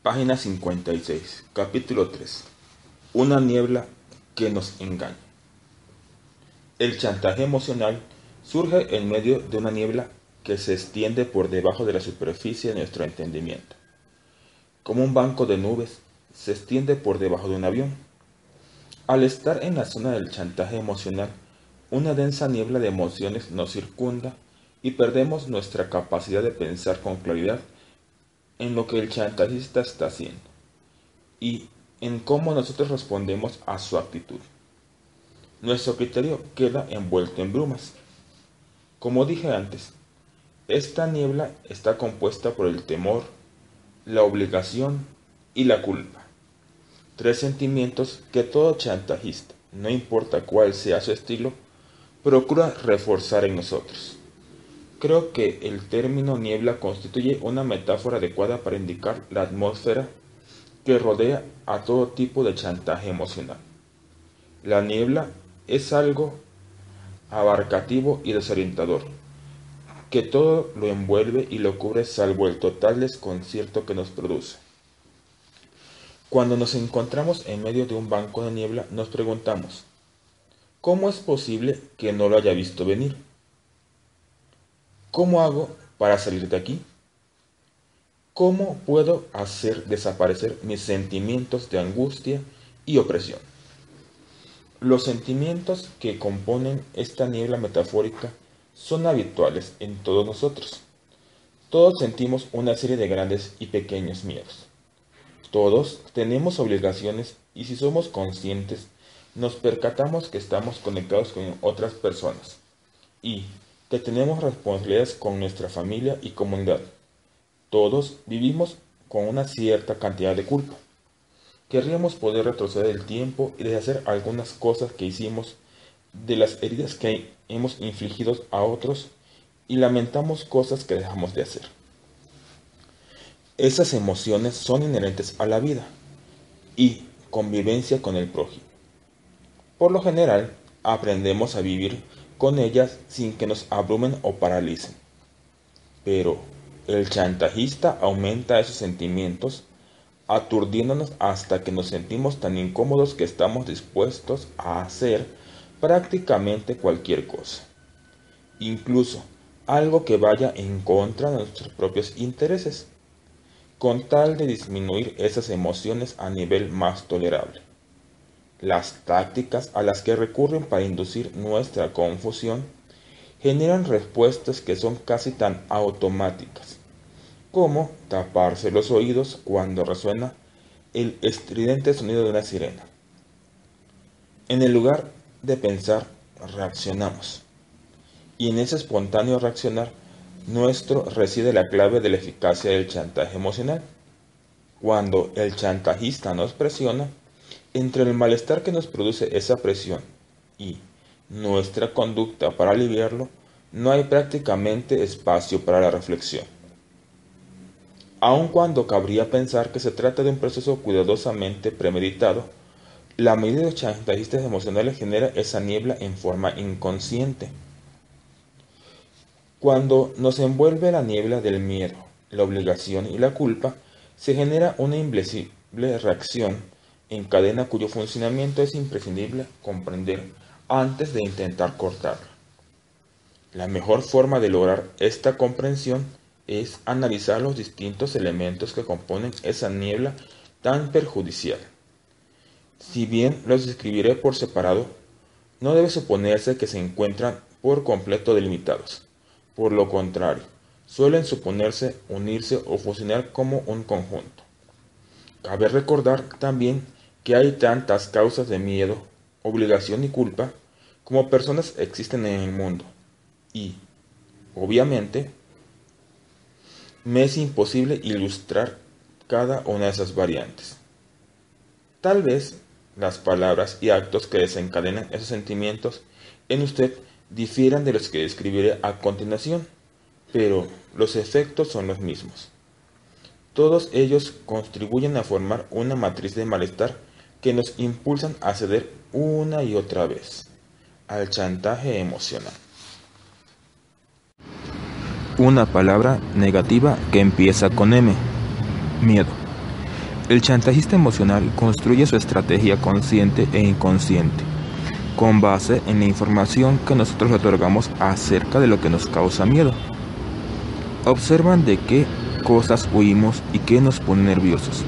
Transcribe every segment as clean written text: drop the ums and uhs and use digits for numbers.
Página 56, capítulo 3. Una niebla que nos engaña. El chantaje emocional surge en medio de una niebla que se extiende por debajo de la superficie de nuestro entendimiento. Como un banco de nubes se extiende por debajo de un avión. Al estar en la zona del chantaje emocional, una densa niebla de emociones nos circunda y perdemos nuestra capacidad de pensar con claridad en lo que el chantajista está haciendo y en cómo nosotros respondemos a su actitud. Nuestro criterio queda envuelto en brumas. Como dije antes, esta niebla está compuesta por el temor, la obligación y la culpa. Tres sentimientos que todo chantajista, no importa cuál sea su estilo, procura reforzar en nosotros. Creo que el término niebla constituye una metáfora adecuada para indicar la atmósfera que rodea a todo tipo de chantaje emocional. La niebla es algo abarcativo y desorientador, que todo lo envuelve y lo cubre salvo el total desconcierto que nos produce. Cuando nos encontramos en medio de un banco de niebla, nos preguntamos, ¿cómo es posible que no lo haya visto venir? ¿Cómo hago para salir de aquí? ¿Cómo puedo hacer desaparecer mis sentimientos de angustia y opresión? Los sentimientos que componen esta niebla metafórica son habituales en todos nosotros. Todos sentimos una serie de grandes y pequeños miedos. Todos tenemos obligaciones y si somos conscientes, nos percatamos que estamos conectados con otras personas y que tenemos responsabilidades con nuestra familia y comunidad. Todos vivimos con una cierta cantidad de culpa. Querríamos poder retroceder el tiempo y deshacer algunas cosas que hicimos, de las heridas que hemos infligido a otros y lamentamos cosas que dejamos de hacer. Esas emociones son inherentes a la vida y convivencia con el prójimo. Por lo general, aprendemos a vivir con ellas sin que nos abrumen o paralicen. Pero el chantajista aumenta esos sentimientos, aturdiéndonos hasta que nos sentimos tan incómodos que estamos dispuestos a hacer prácticamente cualquier cosa, incluso algo que vaya en contra de nuestros propios intereses, con tal de disminuir esas emociones a nivel más tolerable. Las tácticas a las que recurren para inducir nuestra confusión generan respuestas que son casi tan automáticas como taparse los oídos cuando resuena el estridente sonido de una sirena. En el lugar de pensar, reaccionamos. Y en ese espontáneo reaccionar nuestro reside la clave de la eficacia del chantaje emocional. Cuando el chantajista nos presiona, entre el malestar que nos produce esa presión y nuestra conducta para aliviarlo, no hay prácticamente espacio para la reflexión. Aun cuando cabría pensar que se trata de un proceso cuidadosamente premeditado, la mayoría de los chantajistas emocionales genera esa niebla en forma inconsciente. Cuando nos envuelve la niebla del miedo, la obligación y la culpa, se genera una invisible reacción en cadena cuyo funcionamiento es imprescindible comprender antes de intentar cortarla. La mejor forma de lograr esta comprensión es analizar los distintos elementos que componen esa niebla tan perjudicial. Si bien los describiré por separado, no debe suponerse que se encuentran por completo delimitados. Por lo contrario, suelen suponerse unirse o fusionar como un conjunto. Cabe recordar también que hay tantas causas de miedo, obligación y culpa como personas existen en el mundo. Y, obviamente, me es imposible ilustrar cada una de esas variantes. Tal vez las palabras y actos que desencadenan esos sentimientos en usted difieran de los que describiré a continuación, pero los efectos son los mismos. Todos ellos contribuyen a formar una matriz de malestar que nos impulsan a ceder una y otra vez al chantaje emocional. Una palabra negativa que empieza con M. Miedo. El chantajista emocional construye su estrategia consciente e inconsciente, con base en la información que nosotros le otorgamos acerca de lo que nos causa miedo. Observan de qué cosas huimos y qué nos pone nerviosos.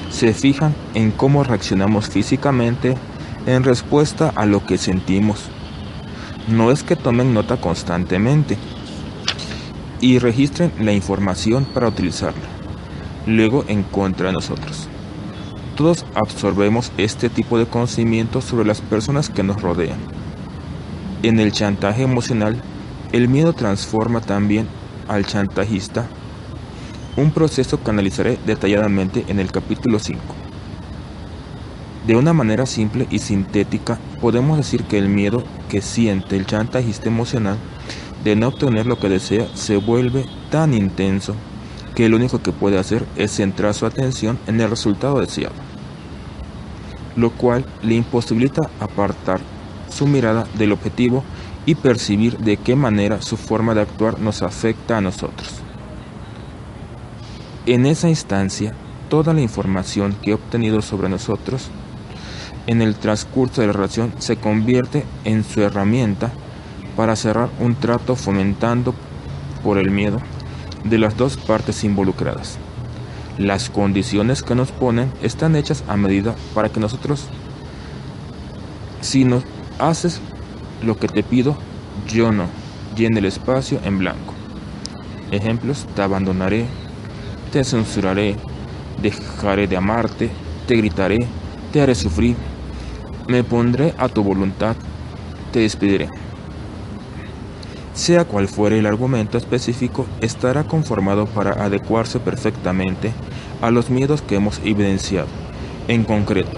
Se fijan en cómo reaccionamos físicamente en respuesta a lo que sentimos. No es que tomen nota constantemente y registren la información para utilizarla, luego en contra de nosotros. Todos absorbemos este tipo de conocimiento sobre las personas que nos rodean. En el chantaje emocional, el miedo transforma también al chantajista, un proceso que analizaré detalladamente en el capítulo 5. De una manera simple y sintética, podemos decir que el miedo que siente el chantajista emocional de no obtener lo que desea se vuelve tan intenso que lo único que puede hacer es centrar su atención en el resultado deseado, lo cual le imposibilita apartar su mirada del objetivo y percibir de qué manera su forma de actuar nos afecta a nosotros. En esa instancia, toda la información que he obtenido sobre nosotros en el transcurso de la relación se convierte en su herramienta para cerrar un trato fomentando por el miedo de las dos partes involucradas. Las condiciones que nos ponen están hechas a medida para que nosotros, si no haces lo que te pido, yo no, llene el espacio en blanco. Ejemplos: te abandonaré, te censuraré, dejaré de amarte, te gritaré, te haré sufrir, me pondré a tu voluntad, te despediré. Sea cual fuere el argumento específico, estará conformado para adecuarse perfectamente a los miedos que hemos evidenciado. En concreto,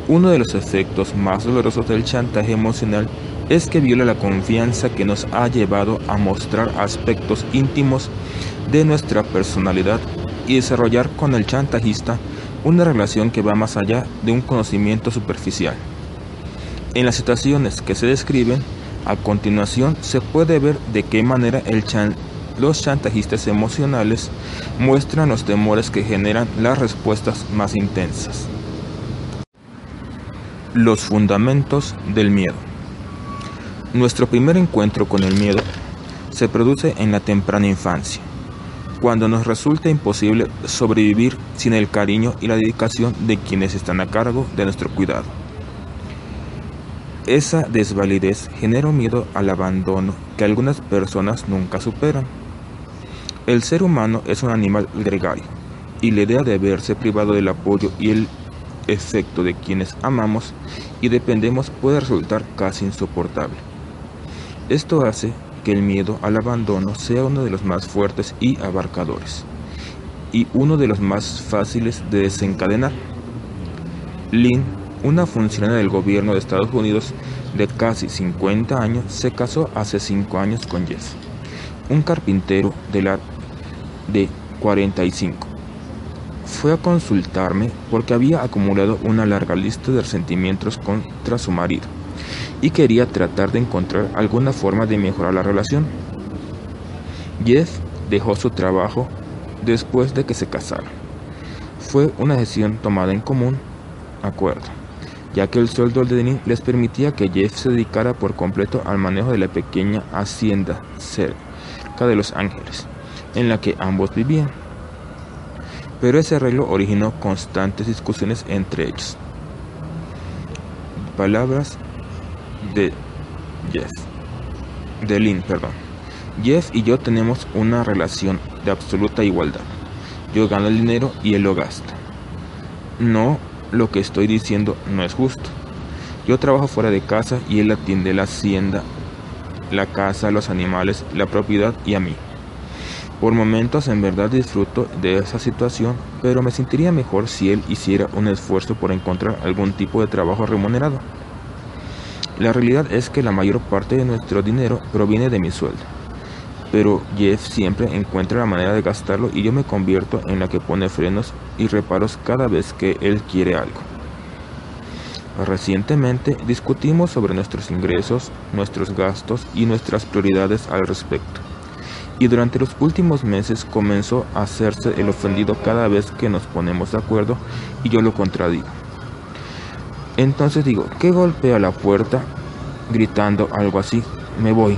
uno de los efectos más dolorosos del chantaje emocional es que viola la confianza que nos ha llevado a mostrar aspectos íntimos de nuestra personalidad y desarrollar con el chantajista una relación que va más allá de un conocimiento superficial. En las situaciones que se describen a continuación se puede ver de qué manera los chantajistas emocionales muestran los temores que generan las respuestas más intensas. Los fundamentos del miedo. Nuestro primer encuentro con el miedo se produce en la temprana infancia, cuando nos resulta imposible sobrevivir sin el cariño y la dedicación de quienes están a cargo de nuestro cuidado. Esa desvalidez genera un miedo al abandono que algunas personas nunca superan. El ser humano es un animal gregario, y la idea de verse privado del apoyo y el efecto de quienes amamos y dependemos puede resultar casi insoportable. Esto hace que el miedo al abandono sea uno de los más fuertes y abarcadores, y uno de los más fáciles de desencadenar. Lynn, una funcionaria del gobierno de Estados Unidos de casi 50 años, se casó hace 5 años con Jeff, un carpintero de 45. Fue a consultarme porque había acumulado una larga lista de resentimientos contra su marido y quería tratar de encontrar alguna forma de mejorar la relación. Jeff dejó su trabajo después de que se casaron. Fue una decisión tomada en común acuerdo, ya que el sueldo de Lynn les permitía que Jeff se dedicara por completo al manejo de la pequeña hacienda cerca de Los Ángeles, en la que ambos vivían. Pero ese arreglo originó constantes discusiones entre ellos. Palabras de Lynn. Jeff y yo tenemos una relación de absoluta igualdad. Yo gano el dinero y él lo gasta. No, lo que estoy diciendo no es justo. Yo trabajo fuera de casa y él atiende la hacienda, la casa, los animales, la propiedad y a mí. Por momentos en verdad disfruto de esa situación, pero me sentiría mejor si él hiciera un esfuerzo por encontrar algún tipo de trabajo remunerado. La realidad es que la mayor parte de nuestro dinero proviene de mi sueldo, pero Jeff siempre encuentra la manera de gastarlo y yo me convierto en la que pone frenos y reparos cada vez que él quiere algo. Recientemente discutimos sobre nuestros ingresos, nuestros gastos y nuestras prioridades al respecto. y durante los últimos meses comenzó a hacerse el ofendido cada vez que nos ponemos de acuerdo y yo lo contradigo. Entonces digo, ¿qué golpea la puerta? Gritando algo así, me voy.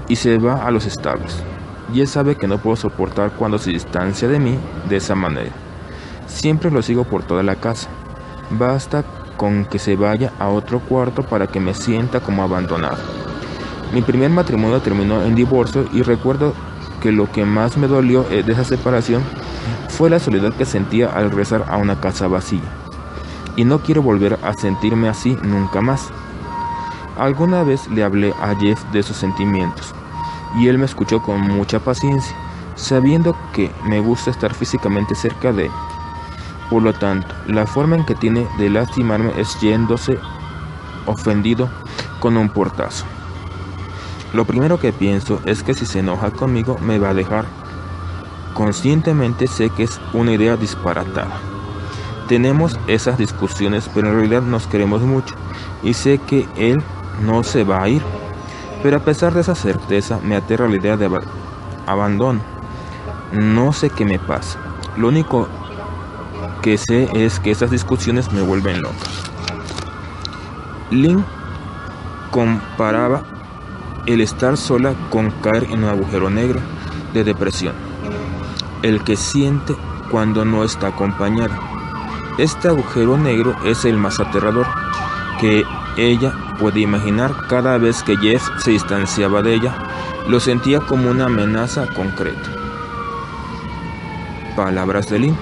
Y se va a los establos. Y él sabe que no puedo soportar cuando se distancia de mí de esa manera. Siempre lo sigo por toda la casa. Basta con que se vaya a otro cuarto para que me sienta como abandonado. Mi primer matrimonio terminó en divorcio y recuerdo que lo que más me dolió de esa separación fue la soledad que sentía al regresar a una casa vacía. Y no quiero volver a sentirme así nunca más. Alguna vez le hablé a Jeff de sus sentimientos y él me escuchó con mucha paciencia, sabiendo que me gusta estar físicamente cerca de él. Por lo tanto, la forma en que tiene de lastimarme es yéndose ofendido con un portazo. Lo primero que pienso es que si se enoja conmigo me va a dejar. Conscientemente sé que es una idea disparatada. Tenemos esas discusiones, pero en realidad nos queremos mucho y sé que él no se va a ir. Pero a pesar de esa certeza me aterra la idea de abandono. No sé qué me pasa. Lo único que sé es que esas discusiones me vuelven loca. Lynn comparaba el estar sola con caer en un agujero negro de depresión, el que siente cuando no está acompañada. Este agujero negro es el más aterrador que ella puede imaginar. Cada vez que Jeff se distanciaba de ella, lo sentía como una amenaza concreta. Palabras de Lynn.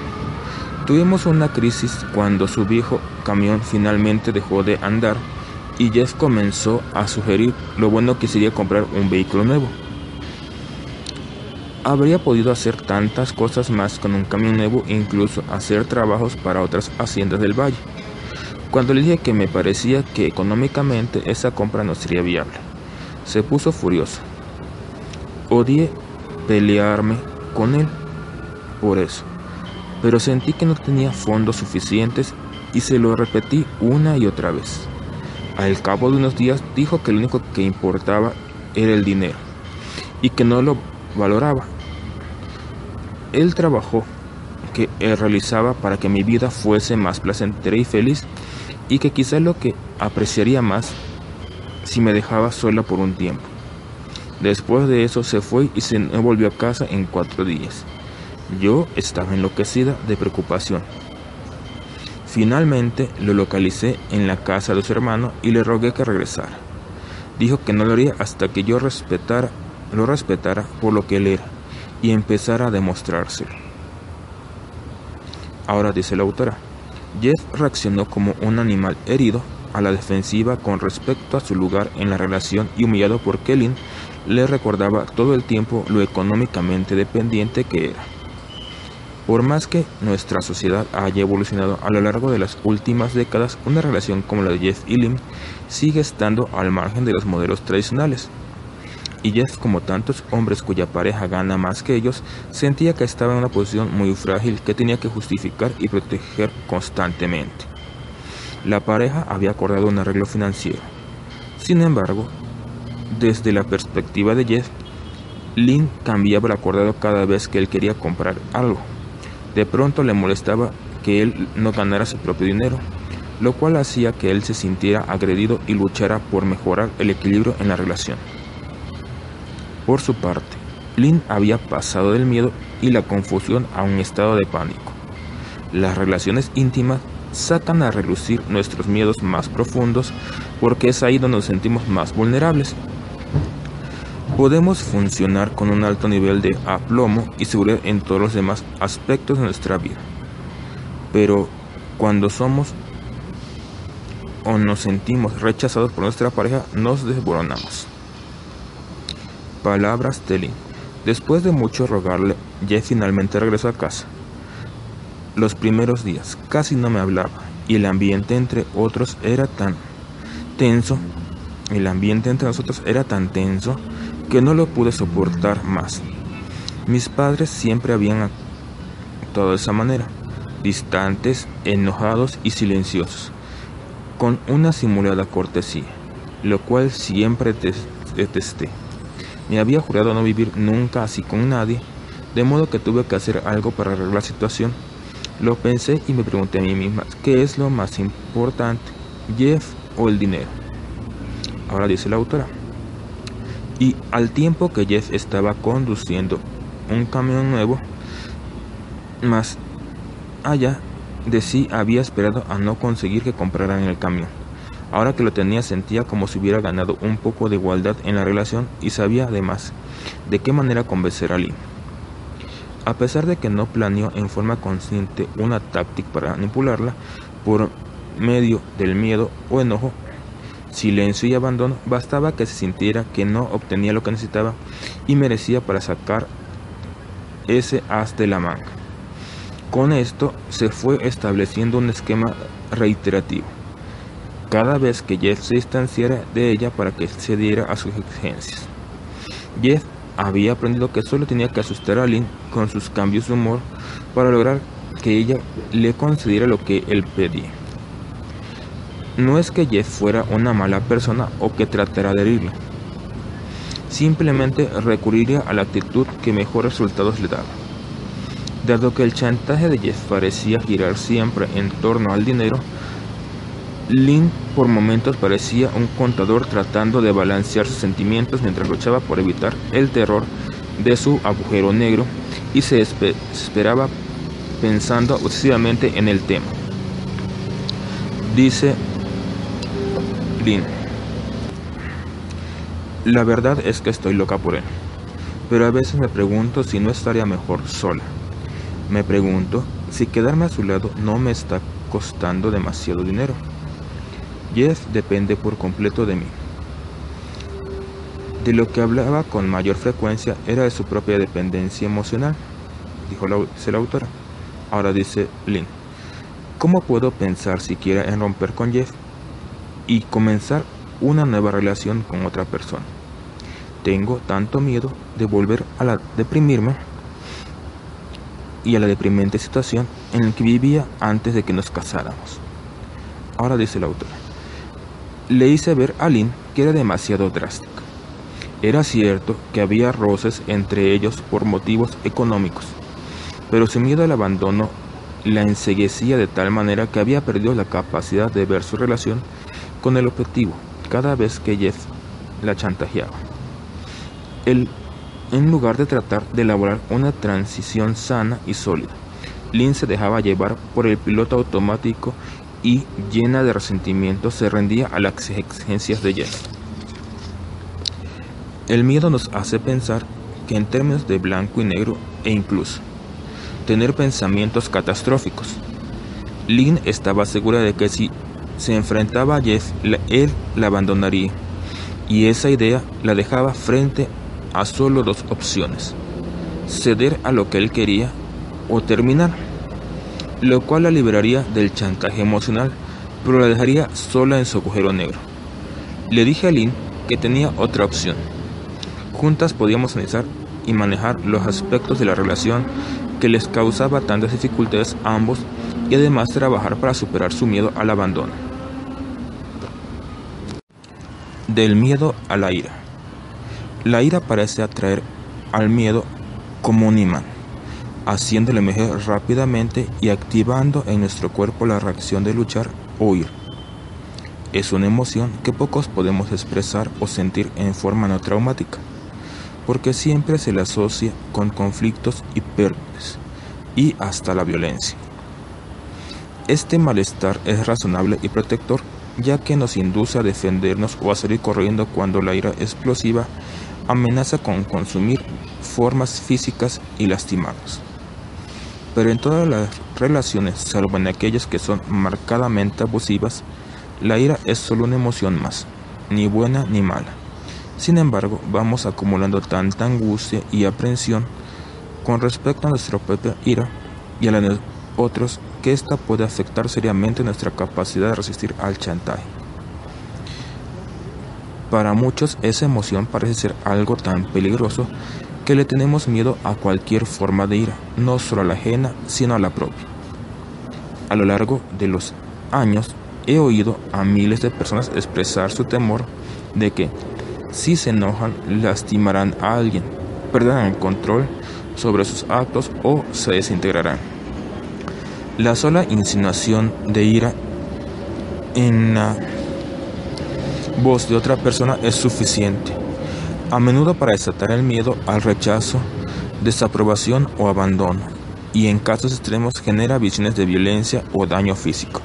Tuvimos una crisis cuando su viejo camión finalmente dejó de andar y Jeff comenzó a sugerir lo bueno que sería comprar un vehículo nuevo. Habría podido hacer tantas cosas más con un camión nuevo, incluso hacer trabajos para otras haciendas del valle. Cuando le dije que me parecía que económicamente esa compra no sería viable, se puso furioso. Odié pelearme con él por eso, pero sentí que no tenía fondos suficientes y se lo repetí una y otra vez. Al cabo de unos días dijo que lo único que importaba era el dinero y que no lo valoraba. El trabajo que él realizaba para que mi vida fuese más placentera y feliz, y que quizá lo que apreciaría más si me dejaba sola por un tiempo. Después de eso se fue y se volvió a casa en 4 días. Yo estaba enloquecida de preocupación. Finalmente lo localicé en la casa de su hermano y le rogué que regresara. Dijo que no lo haría hasta que yo lo respetara por lo que él era y empezara a demostrárselo. Ahora dice la autora, Jeff reaccionó como un animal herido a la defensiva con respecto a su lugar en la relación y humillado porque Lynn le recordaba todo el tiempo lo económicamente dependiente que era. Por más que nuestra sociedad haya evolucionado a lo largo de las últimas décadas, una relación como la de Jeff y Lynn sigue estando al margen de los modelos tradicionales. Y Jeff, como tantos hombres cuya pareja gana más que ellos, sentía que estaba en una posición muy frágil que tenía que justificar y proteger constantemente. La pareja había acordado un arreglo financiero. Sin embargo, desde la perspectiva de Jeff, Lynn cambiaba el acordado cada vez que él quería comprar algo. De pronto le molestaba que él no ganara su propio dinero, lo cual hacía que él se sintiera agredido y luchara por mejorar el equilibrio en la relación. Por su parte, Lynn había pasado del miedo y la confusión a un estado de pánico. Las relaciones íntimas sacan a relucir nuestros miedos más profundos porque es ahí donde nos sentimos más vulnerables. Podemos funcionar con un alto nivel de aplomo y seguridad en todos los demás aspectos de nuestra vida, pero cuando somos o nos sentimos rechazados por nuestra pareja, nos desboronamos. Palabras de Lynn. Después de mucho rogarle, Jeff finalmente regresó a casa. Los primeros días casi no me hablaba y el ambiente entre nosotros era tan tenso que no lo pude soportar más. Mis padres siempre habían actuado de esa manera, distantes, enojados y silenciosos, con una simulada cortesía, lo cual siempre detesté. Me había jurado no vivir nunca así con nadie, de modo que tuve que hacer algo para arreglar la situación. Lo pensé y me pregunté a mí misma, ¿qué es lo más importante, Jeff o el dinero? Ahora dice la autora. Y al tiempo que Jeff estaba conduciendo un camión nuevo, más allá de sí había esperado a no conseguir que compraran el camión. Ahora que lo tenía sentía como si hubiera ganado un poco de igualdad en la relación y sabía además de qué manera convencer a Lynn. A pesar de que no planeó en forma consciente una táctica para manipularla por medio del miedo o enojo, silencio y abandono, bastaba que se sintiera que no obtenía lo que necesitaba y merecía para sacar ese as de la manga. Con esto se fue estableciendo un esquema reiterativo, cada vez que Jeff se distanciara de ella para que cediera a sus exigencias. Jeff había aprendido que solo tenía que asustar a Lynn con sus cambios de humor para lograr que ella le concediera lo que él pedía. No es que Jeff fuera una mala persona o que tratara de herirla. Simplemente recurriría a la actitud que mejores resultados le daba. Dado que el chantaje de Jeff parecía girar siempre en torno al dinero, Lynn por momentos parecía un contador tratando de balancear sus sentimientos mientras luchaba por evitar el terror de su agujero negro y se esperaba pensando obsesivamente en el tema. Dice Lynn: la verdad es que estoy loca por él, pero a veces me pregunto si no estaría mejor sola. Me pregunto si quedarme a su lado no me está costando demasiado dinero. Jeff depende por completo de mí. De lo que hablaba con mayor frecuencia era de su propia dependencia emocional, dice la autora. Ahora dice Lynn: ¿cómo puedo pensar siquiera en romper con Jeff y comenzar una nueva relación con otra persona? Tengo tanto miedo de volver a deprimirme y a la deprimente situación en la que vivía antes de que nos casáramos. Ahora dice la autora: le hice ver a Lynn que era demasiado drástica. Era cierto que había roces entre ellos por motivos económicos, pero su miedo al abandono la enceguecía de tal manera que había perdido la capacidad de ver su relación con el objetivo cada vez que Jeff la chantajeaba. En lugar de tratar de elaborar una transición sana y sólida, Lynn se dejaba llevar por el piloto automático y, llena de resentimiento, se rendía a las exigencias de Jeff. El miedo nos hace pensar que en términos de blanco y negro e incluso tener pensamientos catastróficos. Lynn estaba segura de que si se enfrentaba a Jeff, él la abandonaría, y esa idea la dejaba frente a solo dos opciones: ceder a lo que él quería o terminar, lo cual la liberaría del chantaje emocional, pero la dejaría sola en su agujero negro. Le dije a Lynn que tenía otra opción. Juntas podíamos analizar y manejar los aspectos de la relación que les causaba tantas dificultades a ambos y además trabajar para superar su miedo al abandono. Del miedo a la ira. La ira parece atraer al miedo como un imán, haciéndole emerger rápidamente y activando en nuestro cuerpo la reacción de luchar o huir. Es una emoción que pocos podemos expresar o sentir en forma no traumática, porque siempre se la asocia con conflictos y pérdidas, y hasta la violencia. Este malestar es razonable y protector, ya que nos induce a defendernos o a salir corriendo cuando la ira explosiva amenaza con consumir formas físicas y lastimarnos. Pero en todas las relaciones, salvo en aquellas que son marcadamente abusivas, la ira es solo una emoción más, ni buena ni mala. Sin embargo, vamos acumulando tanta angustia y aprensión con respecto a nuestra propia ira y a la de otros que ésta puede afectar seriamente nuestra capacidad de resistir al chantaje. Para muchos, esa emoción parece ser algo tan peligroso que le tenemos miedo a cualquier forma de ira, no solo a la ajena, sino a la propia. A lo largo de los años, he oído a miles de personas expresar su temor de que, si se enojan, lastimarán a alguien, perderán el control sobre sus actos o se desintegrarán. La sola insinuación de ira en la voz de otra persona es suficiente, a menudo para desatar el miedo al rechazo, desaprobación o abandono, y en casos extremos genera visiones de violencia o daño físico.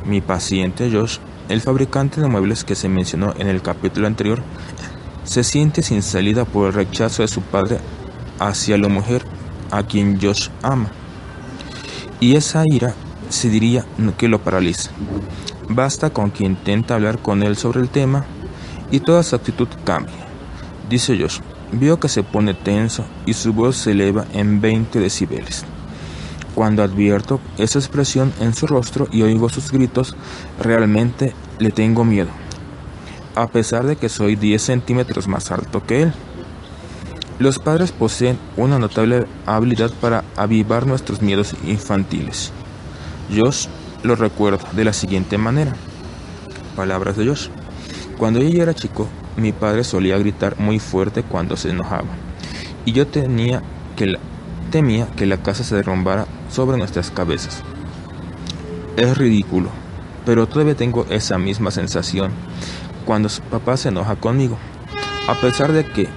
Mi paciente Josh, el fabricante de muebles que se mencionó en el capítulo anterior, se siente sin salida por el rechazo de su padre hacia la mujer a quien Josh ama, y esa ira se diría que lo paraliza. Basta con que intente hablar con él sobre el tema y toda su actitud cambia. Dice Josh, veo que se pone tenso y su voz se eleva en 20 decibeles. Cuando advierto esa expresión en su rostro y oigo sus gritos, realmente le tengo miedo, a pesar de que soy 10 centímetros más alto que él. Los padres poseen una notable habilidad para avivar nuestros miedos infantiles. Josh lo recuerda de la siguiente manera. Palabras de Josh. Cuando yo era chico, mi padre solía gritar muy fuerte cuando se enojaba, y yo temía que la casa se derrumbara sobre nuestras cabezas. Es ridículo, pero todavía tengo esa misma sensación cuando su papá se enoja conmigo, a pesar de que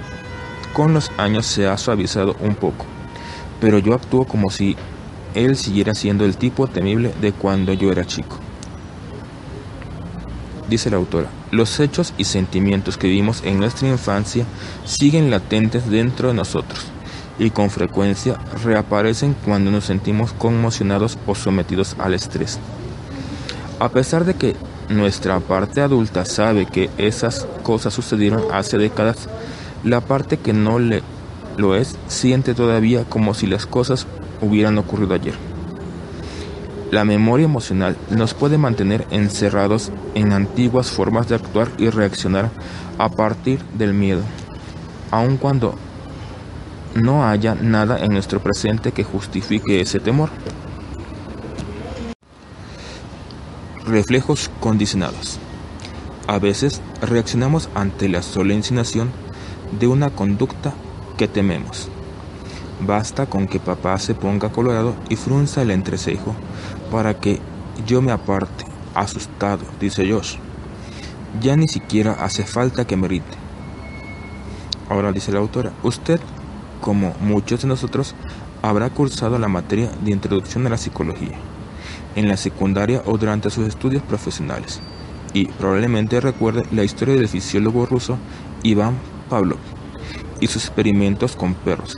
con los años se ha suavizado un poco, pero yo actúo como si él siguiera siendo el tipo temible de cuando yo era chico. Dice la autora, los hechos y sentimientos que vivimos en nuestra infancia siguen latentes dentro de nosotros y con frecuencia reaparecen cuando nos sentimos conmocionados o sometidos al estrés. A pesar de que nuestra parte adulta sabe que esas cosas sucedieron hace décadas, la parte que no lo es siente todavía como si las cosas hubieran ocurrido ayer. La memoria emocional nos puede mantener encerrados en antiguas formas de actuar y reaccionar a partir del miedo, aun cuando no haya nada en nuestro presente que justifique ese temor. Reflejos condicionados. A veces reaccionamos ante la sola insinuación de una conducta que tememos. Basta con que papá se ponga colorado y frunza el entrecejo para que yo me aparte, asustado, dice Josh. Ya ni siquiera hace falta que me grite. Ahora dice la autora, usted, como muchos de nosotros, habrá cursado la materia de Introducción a la Psicología, en la secundaria o durante sus estudios profesionales, y probablemente recuerde la historia del fisiólogo ruso Iván Pavlov y sus experimentos con perros,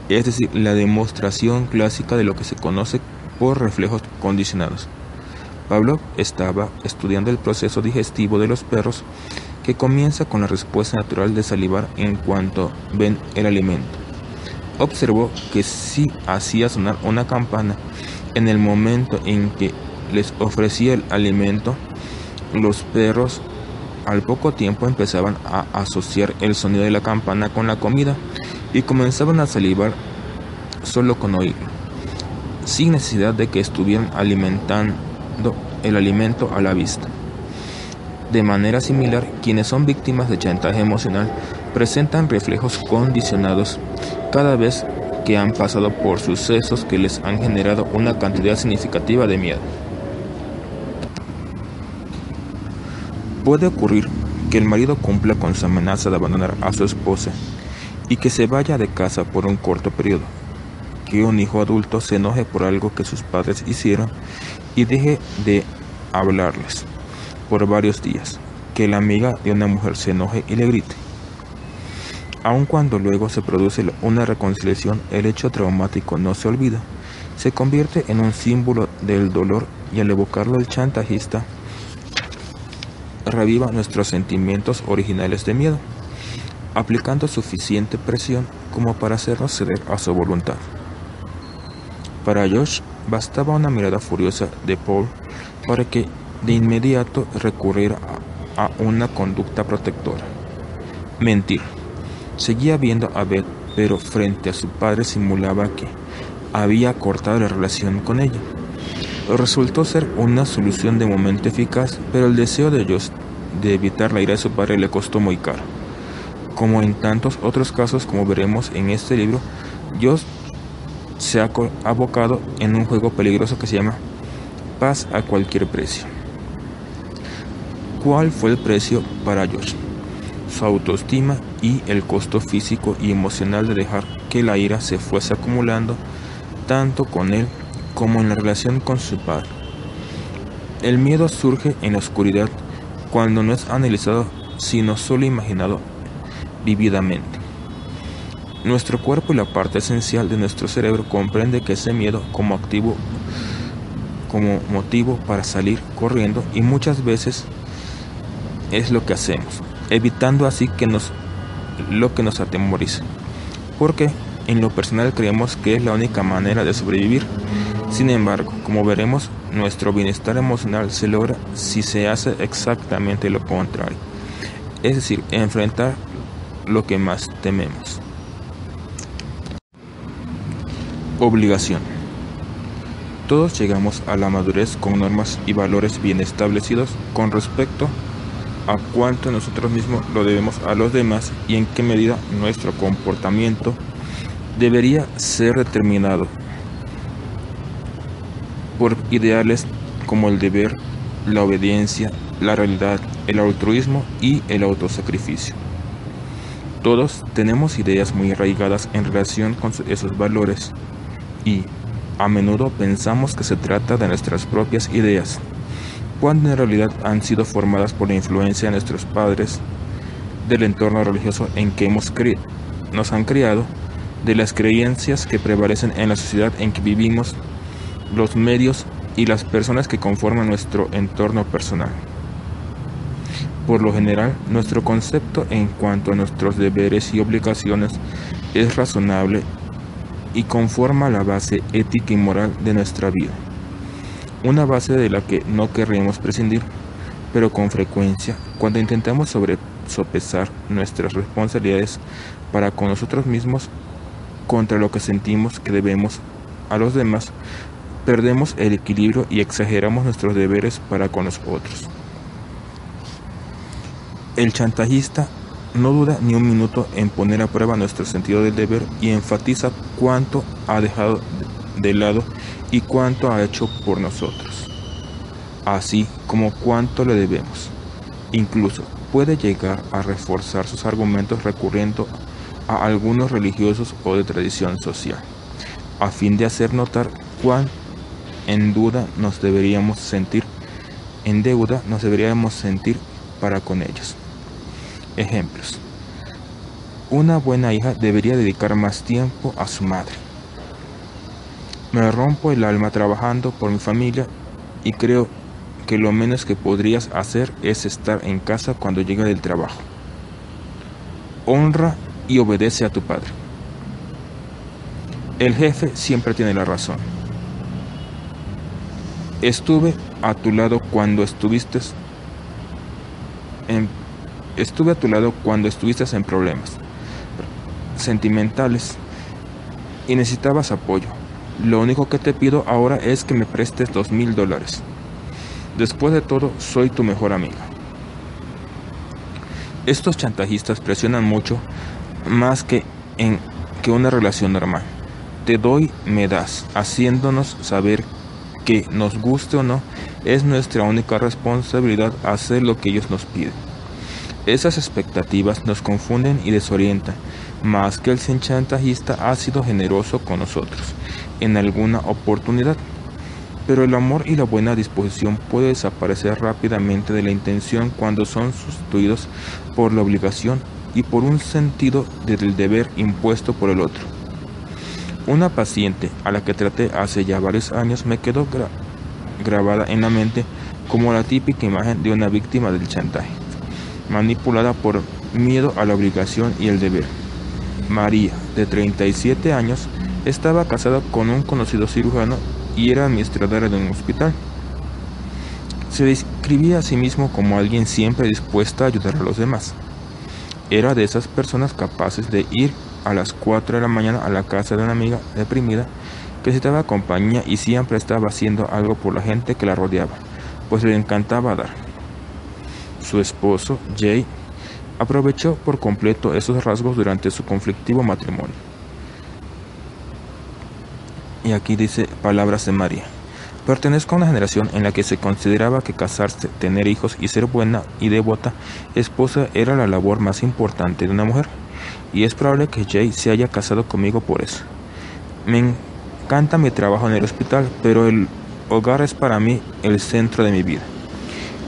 es decir, la demostración clásica de lo que se conoce por reflejos condicionados. Pavlov estaba estudiando el proceso digestivo de los perros, que comienza con la respuesta natural de salivar en cuanto ven el alimento. Observó que si hacía sonar una campana en el momento en que les ofrecía el alimento, los perros al poco tiempo empezaban a asociar el sonido de la campana con la comida y comenzaban a salivar solo con oírlo, sin necesidad de que estuvieran alimentando el alimento a la vista. De manera similar, quienes son víctimas de chantaje emocional presentan reflejos condicionados cada vez que han pasado por sucesos que les han generado una cantidad significativa de miedo. Puede ocurrir que el marido cumpla con su amenaza de abandonar a su esposa y que se vaya de casa por un corto periodo, que un hijo adulto se enoje por algo que sus padres hicieron y deje de hablarles por varios días, que la amiga de una mujer se enoje y le grite. Aun cuando luego se produce una reconciliación, el hecho traumático no se olvida, se convierte en un símbolo del dolor y al evocarlo el chantajista reviva nuestros sentimientos originales de miedo, aplicando suficiente presión como para hacernos ceder a su voluntad. Para Josh bastaba una mirada furiosa de Paul para que de inmediato recurriera a una conducta protectora. Mentir. Seguía viendo a Beth, pero frente a su padre simulaba que había cortado la relación con ella. Resultó ser una solución de momento eficaz, pero el deseo de Josh de evitar la ira de su padre le costó muy caro. Como en tantos otros casos, como veremos en este libro, Josh se ha abocado en un juego peligroso que se llama paz a cualquier precio. ¿Cuál fue el precio para Josh? Su autoestima y el costo físico y emocional de dejar que la ira se fuese acumulando tanto con él como en la relación con su padre. El miedo surge en la oscuridad cuando no es analizado sino solo imaginado vívidamente. Nuestro cuerpo y la parte esencial de nuestro cerebro comprende que ese miedo como motivo para salir corriendo, y muchas veces es lo que hacemos, evitando así lo que nos atemoriza, porque en lo personal creemos que es la única manera de sobrevivir. Sin embargo, como veremos, nuestro bienestar emocional se logra si se hace exactamente lo contrario, es decir, enfrentar lo que más tememos. Obligación. Todos llegamos a la madurez con normas y valores bien establecidos con respecto a cuánto nosotros mismos lo debemos a los demás y en qué medida nuestro comportamiento debería ser determinado por ideales como el deber, la obediencia, la realidad, el altruismo y el autosacrificio. Todos tenemos ideas muy arraigadas en relación con esos valores y a menudo pensamos que se trata de nuestras propias ideas, cuando en realidad han sido formadas por la influencia de nuestros padres, del entorno religioso en que nos han criado, de las creencias que prevalecen en la sociedad en que vivimos, los medios y las personas que conforman nuestro entorno personal. Por lo general, nuestro concepto en cuanto a nuestros deberes y obligaciones es razonable y conforma la base ética y moral de nuestra vida. Una base de la que no querríamos prescindir, pero con frecuencia, cuando intentamos sopesar nuestras responsabilidades para con nosotros mismos contra lo que sentimos que debemos a los demás, perdemos el equilibrio y exageramos nuestros deberes para con los otros. El chantajista no duda ni un minuto en poner a prueba nuestro sentido del deber y enfatiza cuánto ha dejado de lado y cuánto ha hecho por nosotros, así como cuánto le debemos. Incluso puede llegar a reforzar sus argumentos recurriendo a algunos religiosos o de tradición social, a fin de hacer notar cuán en deuda nos deberíamos sentir para con ellos. Ejemplos. Una buena hija debería dedicar más tiempo a su madre. Me rompo el alma trabajando por mi familia y creo que lo menos que podrías hacer es estar en casa cuando llega del trabajo. Honra y obedece a tu padre. El jefe siempre tiene la razón. Estuve a tu lado cuando estuviste en problemas sentimentales y necesitabas apoyo. Lo único que te pido ahora es que me prestes $2,000. Después de todo, soy tu mejor amiga. Estos chantajistas presionan mucho más que una relación normal. Te doy, me das, haciéndonos saber que, nos guste o no, es nuestra única responsabilidad hacer lo que ellos nos piden. Esas expectativas nos confunden y desorientan, más que el chantajista ha sido generoso con nosotros en alguna oportunidad. Pero el amor y la buena disposición puede desaparecer rápidamente de la intención cuando son sustituidos por la obligación y por un sentido del deber impuesto por el otro. Una paciente a la que traté hace ya varios años me quedó grabada en la mente como la típica imagen de una víctima del chantaje, manipulada por miedo a la obligación y el deber. María, de 37 años, estaba casada con un conocido cirujano y era administradora de un hospital. Se describía a sí mismo como alguien siempre dispuesta a ayudar a los demás. Era de esas personas capaces de ir a las 4 de la mañana a la casa de una amiga deprimida que necesitaba compañía y siempre estaba haciendo algo por la gente que la rodeaba, pues le encantaba dar. su esposo, Jay, aprovechó por completo esos rasgos durante su conflictivo matrimonio. Y aquí dice palabras de María. Pertenezco a una generación en la que se consideraba que casarse, tener hijos y ser buena y devota esposa era la labor más importante de una mujer. Y es probable que Jay se haya casado conmigo por eso. Me encanta mi trabajo en el hospital, pero el hogar es para mí el centro de mi vida.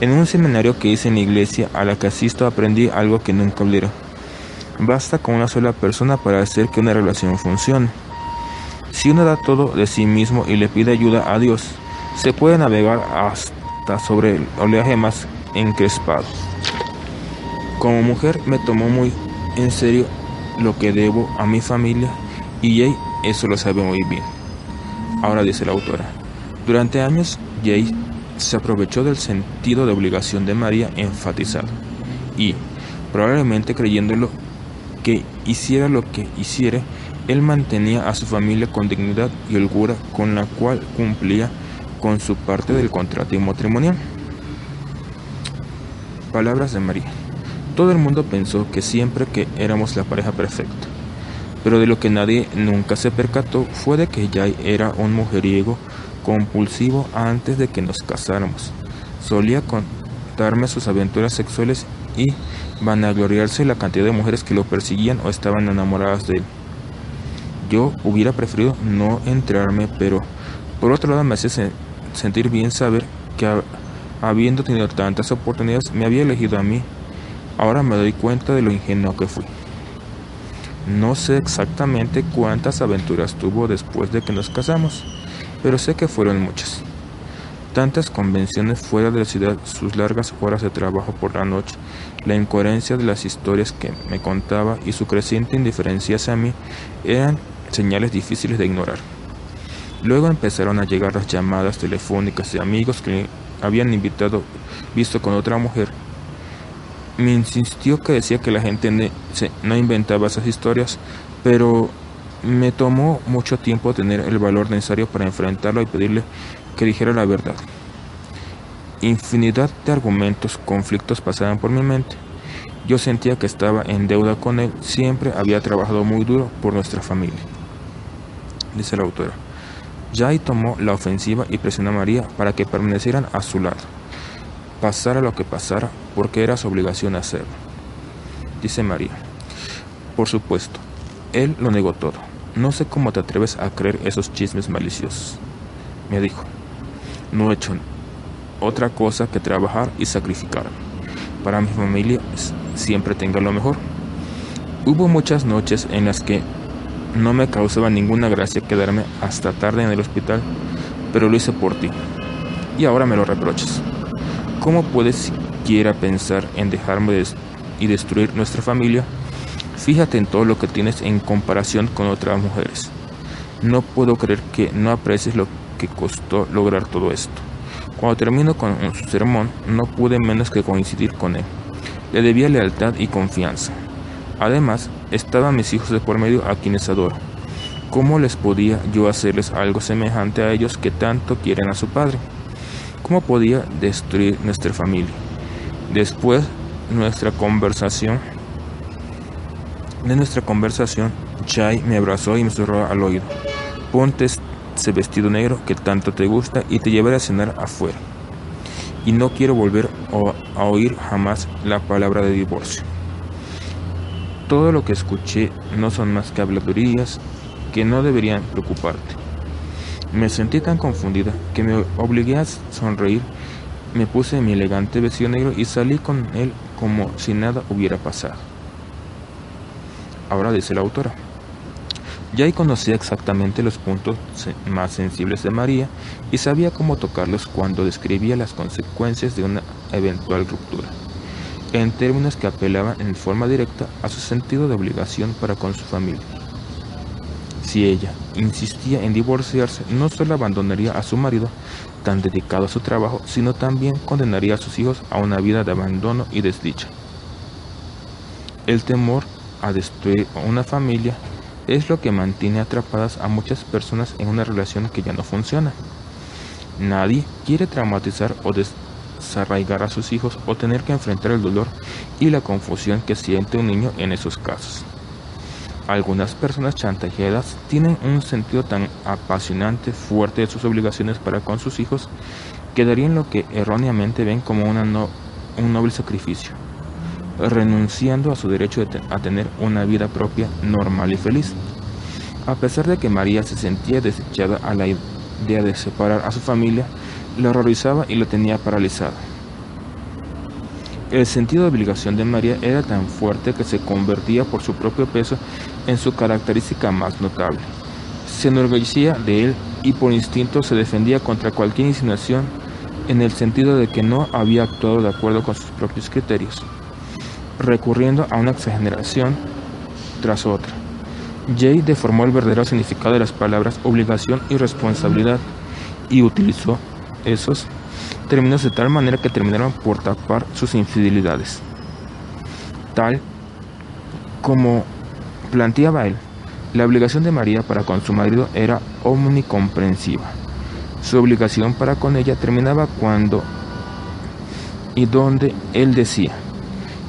En un seminario que hice en la iglesia a la que asisto aprendí algo que nunca olvidaré. Basta con una sola persona para hacer que una relación funcione. Si uno da todo de sí mismo y le pide ayuda a Dios, se puede navegar hasta sobre el oleaje más encrespado. Como mujer me tomó muy en serio lo que debo a mi familia y Jay eso lo sabe muy bien. Ahora dice la autora, durante años Jay se aprovechó del sentido de obligación de María enfatizado y, probablemente creyéndolo que hiciera lo que hiciere, él mantenía a su familia con dignidad y holgura con la cual cumplía con su parte del contrato matrimonial. Palabras de María. Todo el mundo pensó que siempre que éramos la pareja perfecta, pero de lo que nadie nunca se percató fue de que Jay era un mujeriego compulsivo antes de que nos casáramos. Solía contarme sus aventuras sexuales y vanagloriarse la cantidad de mujeres que lo perseguían o estaban enamoradas de él. Yo hubiera preferido no enterarme, pero por otro lado me hace sentir bien saber que habiendo tenido tantas oportunidades me había elegido a mí. Ahora me doy cuenta de lo ingenuo que fui. No sé exactamente cuántas aventuras tuvo después de que nos casamos, pero sé que fueron muchas. Tantas convenciones fuera de la ciudad, sus largas horas de trabajo por la noche, la incoherencia de las historias que me contaba y su creciente indiferencia hacia mí eran señales difíciles de ignorar. Luego empezaron a llegar las llamadas telefónicas de amigos que habían visto con otra mujer. Me insistió que decía que la gente no inventaba esas historias, pero me tomó mucho tiempo tener el valor necesario para enfrentarlo y pedirle que dijera la verdad. Infinidad de argumentos, conflictos pasaban por mi mente. Yo sentía que estaba en deuda con él, siempre había trabajado muy duro por nuestra familia. Dice la autora. Jay tomó la ofensiva y presionó a María para que permanecieran a su lado, pasara lo que pasara, porque era su obligación hacerlo. Dice María. Por supuesto, él lo negó todo. No sé cómo te atreves a creer esos chismes maliciosos. Me dijo. No he hecho otra cosa que trabajar y sacrificarme. Para mi familia siempre tenga lo mejor. Hubo muchas noches en las que no me causaba ninguna gracia quedarme hasta tarde en el hospital, pero lo hice por ti. Y ahora me lo reprochas. ¿Cómo puedes siquiera pensar en dejarme y destruir nuestra familia? Fíjate en todo lo que tienes en comparación con otras mujeres. No puedo creer que no aprecies lo que costó lograr todo esto. Cuando termino con su sermón, no pude menos que coincidir con él. Le debía lealtad y confianza. Además, estaban mis hijos de por medio a quienes adoro. ¿Cómo les podía yo hacerles algo semejante a ellos que tanto quieren a su padre? ¿Cómo podía destruir nuestra familia? Después de nuestra conversación, Jay me abrazó y me susurró al oído. Ponte ese vestido negro que tanto te gusta y te llevaré a cenar afuera. Y no quiero volver a oír jamás la palabra de divorcio. Todo lo que escuché no son más que habladurías que no deberían preocuparte. Me sentí tan confundida que me obligué a sonreír, me puse mi elegante vestido negro y salí con él como si nada hubiera pasado. Ahora dice la autora. Jay conocía exactamente los puntos más sensibles de María y sabía cómo tocarlos cuando describía las consecuencias de una eventual ruptura, en términos que apelaban en forma directa a su sentido de obligación para con su familia. Si ella insistía en divorciarse, no solo abandonaría a su marido, tan dedicado a su trabajo, sino también condenaría a sus hijos a una vida de abandono y desdicha. El temor a destruir una familia es lo que mantiene atrapadas a muchas personas en una relación que ya no funciona. Nadie quiere traumatizar o desarraigar a sus hijos o tener que enfrentar el dolor y la confusión que siente un niño en esos casos. Algunas personas chantajeadas tienen un sentido tan apasionante, fuerte de sus obligaciones para con sus hijos, que darían lo que erróneamente ven como un noble sacrificio, renunciando a su derecho a tener una vida propia, normal y feliz. A pesar de que María se sentía desechada a la idea de separar a su familia, la horrorizaba y la tenía paralizada. El sentido de obligación de María era tan fuerte que se convertía por su propio peso en su característica más notable. Se enorgullecía de él y por instinto se defendía contra cualquier insinuación en el sentido de que no había actuado de acuerdo con sus propios criterios, recurriendo a una exageración tras otra. Jay deformó el verdadero significado de las palabras obligación y responsabilidad y utilizó esos términos de tal manera que terminaron por tapar sus infidelidades. Tal como planteaba él, la obligación de María para con su marido era omnicomprensiva. Su obligación para con ella terminaba cuando y donde él decía.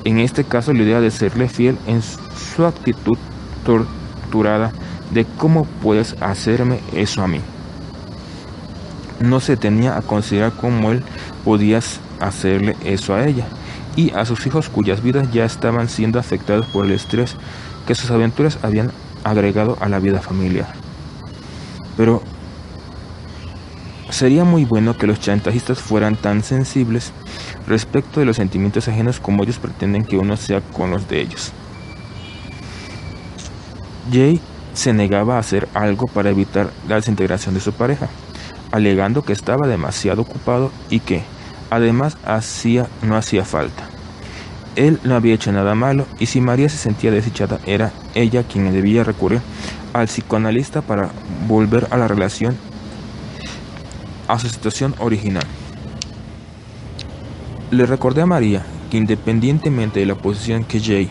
En este caso, la idea de serle fiel en su actitud torturada de ¿cómo puedes hacerme eso a mí? No se tenía a considerar cómo él podía hacerle eso a ella y a sus hijos cuyas vidas ya estaban siendo afectados por el estrés que sus aventuras habían agregado a la vida familiar. Pero sería muy bueno que los chantajistas fueran tan sensibles respecto de los sentimientos ajenos como ellos pretenden que uno sea con los de ellos. Jay se negaba a hacer algo para evitar la desintegración de su pareja, alegando que estaba demasiado ocupado y que, además, no hacía falta. Él no había hecho nada malo y si María se sentía desdichada era ella quien debía recurrir al psicoanalista para volver a la relación a su situación original. Le recordé a María que independientemente de la posición que Jay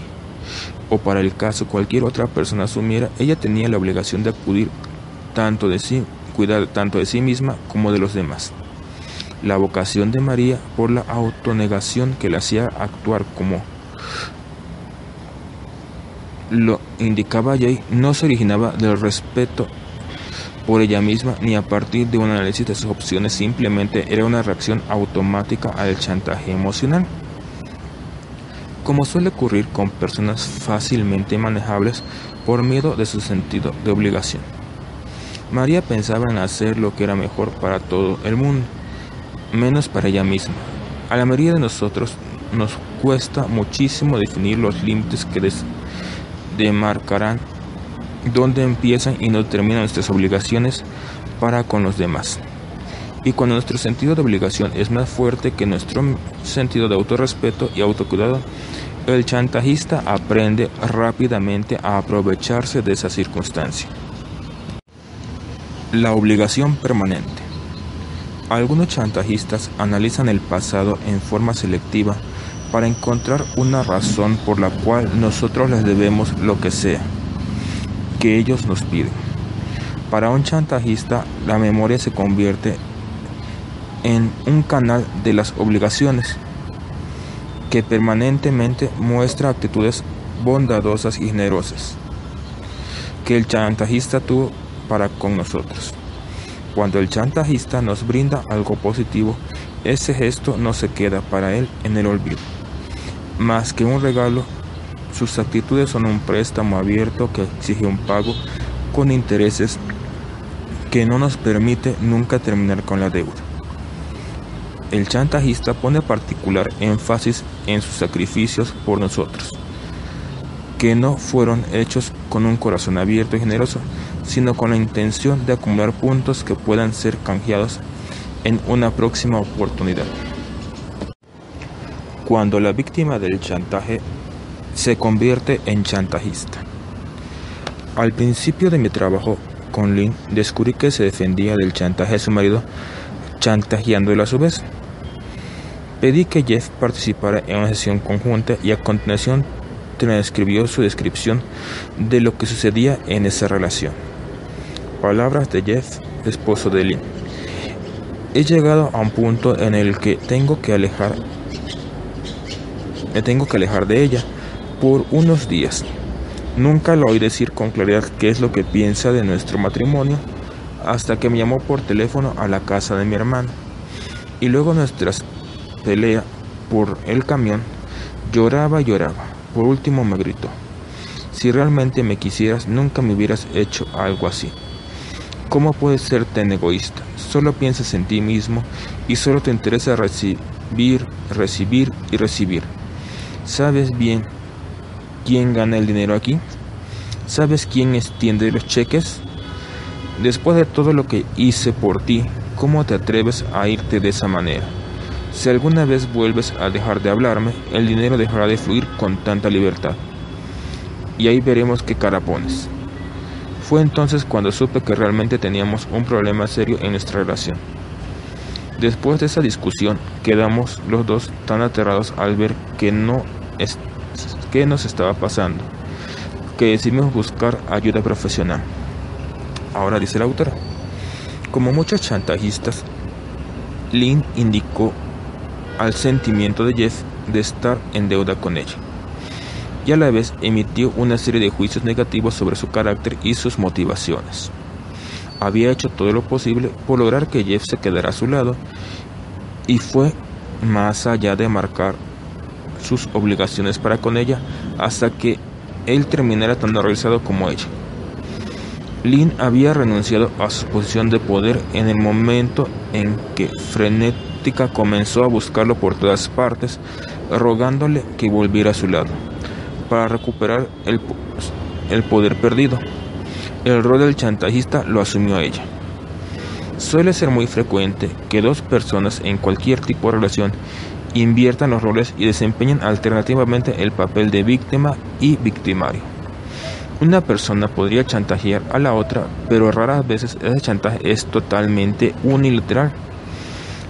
o para el caso cualquier otra persona asumiera, ella tenía la obligación de cuidar tanto de sí misma como de los demás. La vocación de María por la autonegación que la hacía actuar como lo indicaba Jay no se originaba del respeto por ella misma ni a partir de un análisis de sus opciones, simplemente era una reacción automática al chantaje emocional. Como suele ocurrir con personas fácilmente manejables por miedo de su sentido de obligación. María pensaba en hacer lo que era mejor para todo el mundo, menos para ella misma. A la mayoría de nosotros nos cuesta muchísimo definir los límites que demarcarán dónde empiezan y no terminan nuestras obligaciones para con los demás. Y cuando nuestro sentido de obligación es más fuerte que nuestro sentido de autorrespeto y autocuidado, el chantajista aprende rápidamente a aprovecharse de esa circunstancia. La obligación permanente. Algunos chantajistas analizan el pasado en forma selectiva para encontrar una razón por la cual nosotros les debemos lo que sea que ellos nos piden. Para un chantajista, la memoria se convierte en un canal de las obligaciones que permanentemente muestra actitudes bondadosas y generosas que el chantajista tuvo para con nosotros. Cuando el chantajista nos brinda algo positivo, ese gesto no se queda para él en el olvido. Más que un regalo, sus actitudes son un préstamo abierto que exige un pago con intereses que no nos permite nunca terminar con la deuda. El chantajista pone particular énfasis en sus sacrificios por nosotros, que no fueron hechos con un corazón abierto y generoso, sino con la intención de acumular puntos que puedan ser canjeados en una próxima oportunidad. Cuando la víctima del chantaje se convierte en chantajista. Al principio de mi trabajo con Lynn, descubrí que se defendía del chantaje de su marido, chantajeándolo a su vez. Pedí que Jeff participara en una sesión conjunta y a continuación transcribió su descripción de lo que sucedía en esa relación. Palabras de Jeff, esposo de Lynn. He llegado a un punto en el que me tengo que alejar de ella por unos días. Nunca lo oí decir con claridad qué es lo que piensa de nuestro matrimonio, hasta que me llamó por teléfono a la casa de mi hermano. Y luego nuestras pelea por el camión, lloraba y lloraba. Por último me gritó: si realmente me quisieras, nunca me hubieras hecho algo así. ¿Cómo puedes ser tan egoísta? Solo piensas en ti mismo y solo te interesa recibir, recibir y recibir. ¿Sabes bien quién gana el dinero aquí? ¿Sabes quién extiende los cheques? Después de todo lo que hice por ti, ¿cómo te atreves a irte de esa manera? Si alguna vez vuelves a dejar de hablarme, el dinero dejará de fluir con tanta libertad. Y ahí veremos qué cara pones. Fue entonces cuando supe que realmente teníamos un problema serio en nuestra relación. Después de esa discusión, quedamos los dos tan aterrados al ver qué nos estaba pasando, que decidimos buscar ayuda profesional. Ahora dice la autora: como muchos chantajistas, Lynn indicó al sentimiento de Jeff de estar en deuda con ella, y a la vez emitió una serie de juicios negativos sobre su carácter y sus motivaciones. Había hecho todo lo posible por lograr que Jeff se quedara a su lado, y fue más allá de marcar sus obligaciones para con ella hasta que él terminara tan realizado como ella. Lynn había renunciado a su posición de poder en el momento en que frenética comenzó a buscarlo por todas partes, rogándole que volviera a su lado para recuperar el poder perdido. El rol del chantajista lo asumió ella. Suele ser muy frecuente que dos personas en cualquier tipo de relación inviertan los roles y desempeñen alternativamente el papel de víctima y victimario. Una persona podría chantajear a la otra, pero raras veces ese chantaje es totalmente unilateral.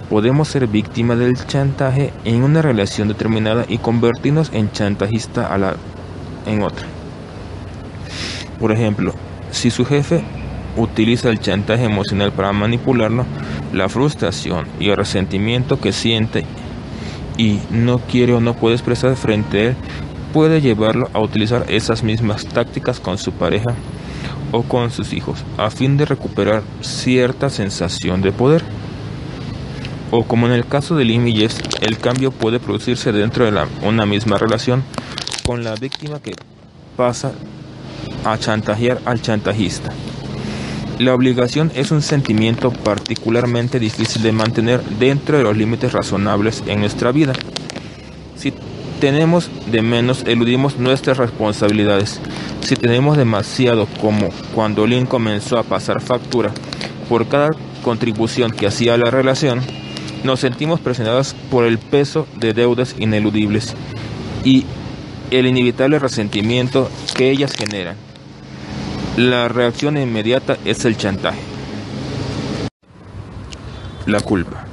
Podemos ser víctima del chantaje en una relación determinada y convertirnos en chantajista en otra. Por ejemplo, si su jefe utiliza el chantaje emocional para manipularlo, la frustración y el resentimiento que siente y no quiere o no puede expresar frente a él puede llevarlo a utilizar esas mismas tácticas con su pareja o con sus hijos a fin de recuperar cierta sensación de poder. O como en el caso de Lynn y Jeff, el cambio puede producirse dentro de una misma relación, con la víctima que pasa a chantajear al chantajista. La obligación es un sentimiento particularmente difícil de mantener dentro de los límites razonables en nuestra vida. Si tenemos de menos, eludimos nuestras responsabilidades. Si tenemos demasiado, como cuando Lynn comenzó a pasar factura por cada contribución que hacía a la relación, nos sentimos presionados por el peso de deudas ineludibles y el inevitable resentimiento que ellas generan. La reacción inmediata es el chantaje. La culpa.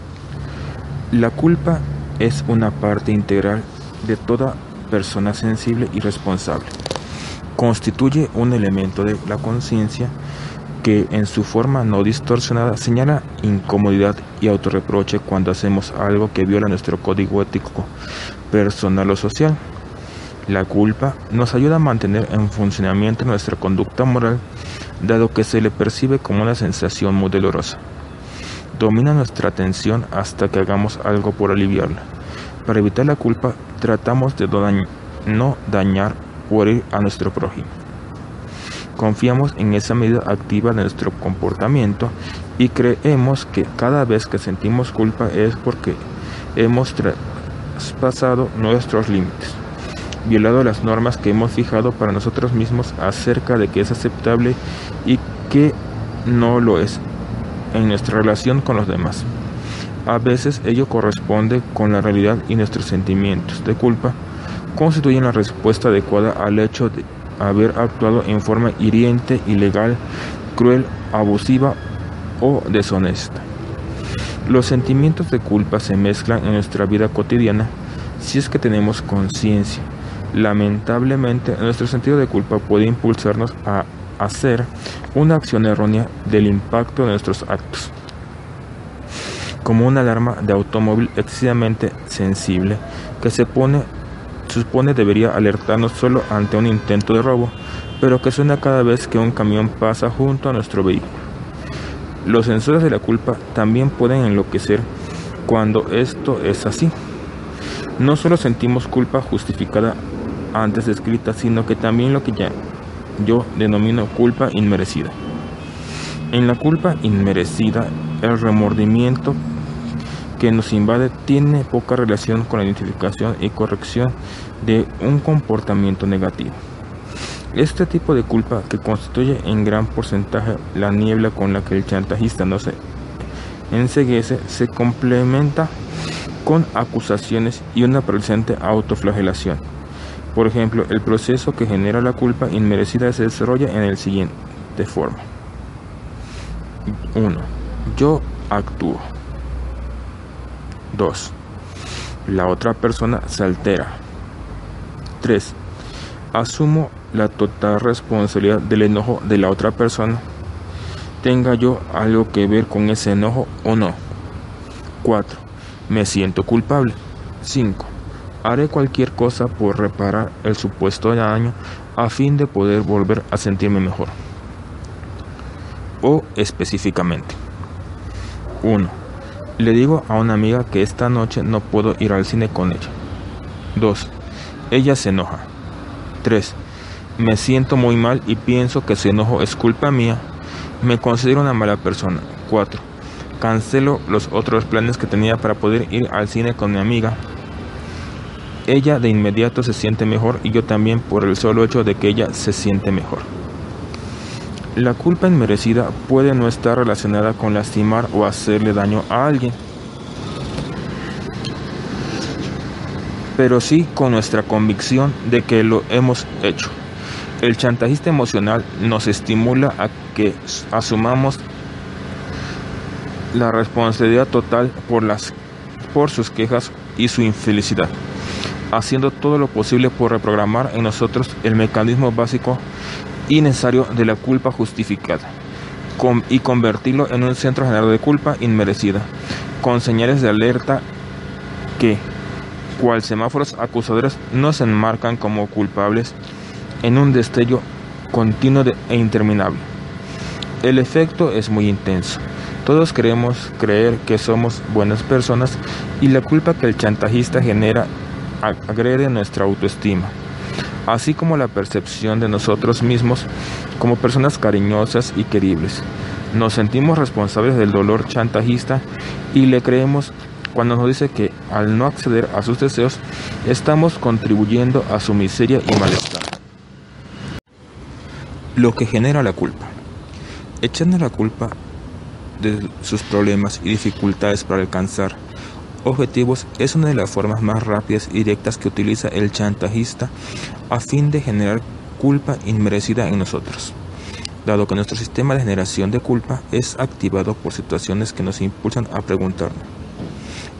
La culpa es una parte integral de toda persona sensible y responsable. Constituye un elemento de la conciencia que en su forma no distorsionada señala incomodidad y autorreproche cuando hacemos algo que viola nuestro código ético, personal o social. La culpa nos ayuda a mantener en funcionamiento nuestra conducta moral, dado que se le percibe como una sensación muy dolorosa. Domina nuestra atención hasta que hagamos algo por aliviarla. Para evitar la culpa, tratamos de no dañar o herir a nuestro prójimo. Confiamos en esa medida activa de nuestro comportamiento y creemos que cada vez que sentimos culpa es porque hemos traspasado nuestros límites, violado las normas que hemos fijado para nosotros mismos acerca de qué es aceptable y qué no lo es en nuestra relación con los demás. A veces ello corresponde con la realidad y nuestros sentimientos de culpa constituyen la respuesta adecuada al hecho de haber actuado en forma hiriente, ilegal, cruel, abusiva o deshonesta. Los sentimientos de culpa se mezclan en nuestra vida cotidiana si es que tenemos conciencia. Lamentablemente, nuestro sentido de culpa puede impulsarnos a hacer una acción errónea del impacto de nuestros actos. como una alarma de automóvil excesivamente sensible que se supone debería alertarnos solo ante un intento de robo, pero que suena cada vez que un camión pasa junto a nuestro vehículo. Los sensores de la culpa también pueden enloquecer cuando esto es así. No solo sentimos culpa justificada antes descrita, sino que también lo que yo denomino culpa inmerecida. En la culpa inmerecida, el remordimiento que nos invade tiene poca relación con la identificación y corrección de un comportamiento negativo. Este tipo de culpa, que constituye en gran porcentaje la niebla con la que el chantajista nos enceguece, se complementa con acusaciones y una presente autoflagelación. Por ejemplo, el proceso que genera la culpa inmerecida se desarrolla en el siguiente forma. 1. Yo actúo. 2. La otra persona se altera. 3. Asumo la total responsabilidad del enojo de la otra persona, tenga yo algo que ver con ese enojo o no. 4. Me siento culpable. 5. Haré cualquier cosa por reparar el supuesto daño a fin de poder volver a sentirme mejor. O específicamente. 1. Le digo a una amiga que esta noche no puedo ir al cine con ella. 2. Ella se enoja. 3. Me siento muy mal y pienso que su enojo es culpa mía. Me considero una mala persona. 4. Cancelo los otros planes que tenía para poder ir al cine con mi amiga. Ella de inmediato se siente mejor y yo también por el solo hecho de que ella se siente mejor. La culpa inmerecida puede no estar relacionada con lastimar o hacerle daño a alguien, pero sí con nuestra convicción de que lo hemos hecho. El chantajista emocional nos estimula a que asumamos la responsabilidad total por sus quejas y su infelicidad, haciendo todo lo posible por reprogramar en nosotros el mecanismo básico y necesario de la culpa justificada, y convertirlo en un centro general de culpa inmerecida, con señales de alerta que, cual semáforos acusadores, nos enmarcan como culpables en un destello continuo e interminable. El efecto es muy intenso. Todos queremos creer que somos buenas personas y la culpa que el chantajista genera agrede nuestra autoestima, así como la percepción de nosotros mismos como personas cariñosas y queribles. Nos sentimos responsables del dolor chantajista y le creemos cuando nos dice que al no acceder a sus deseos estamos contribuyendo a su miseria y malestar. Lo que genera la culpa. Echando la culpa de sus problemas y dificultades para alcanzar objetivos es una de las formas más rápidas y directas que utiliza el chantajista a fin de generar culpa inmerecida en nosotros. Dado que nuestro sistema de generación de culpa es activado por situaciones que nos impulsan a preguntarnos: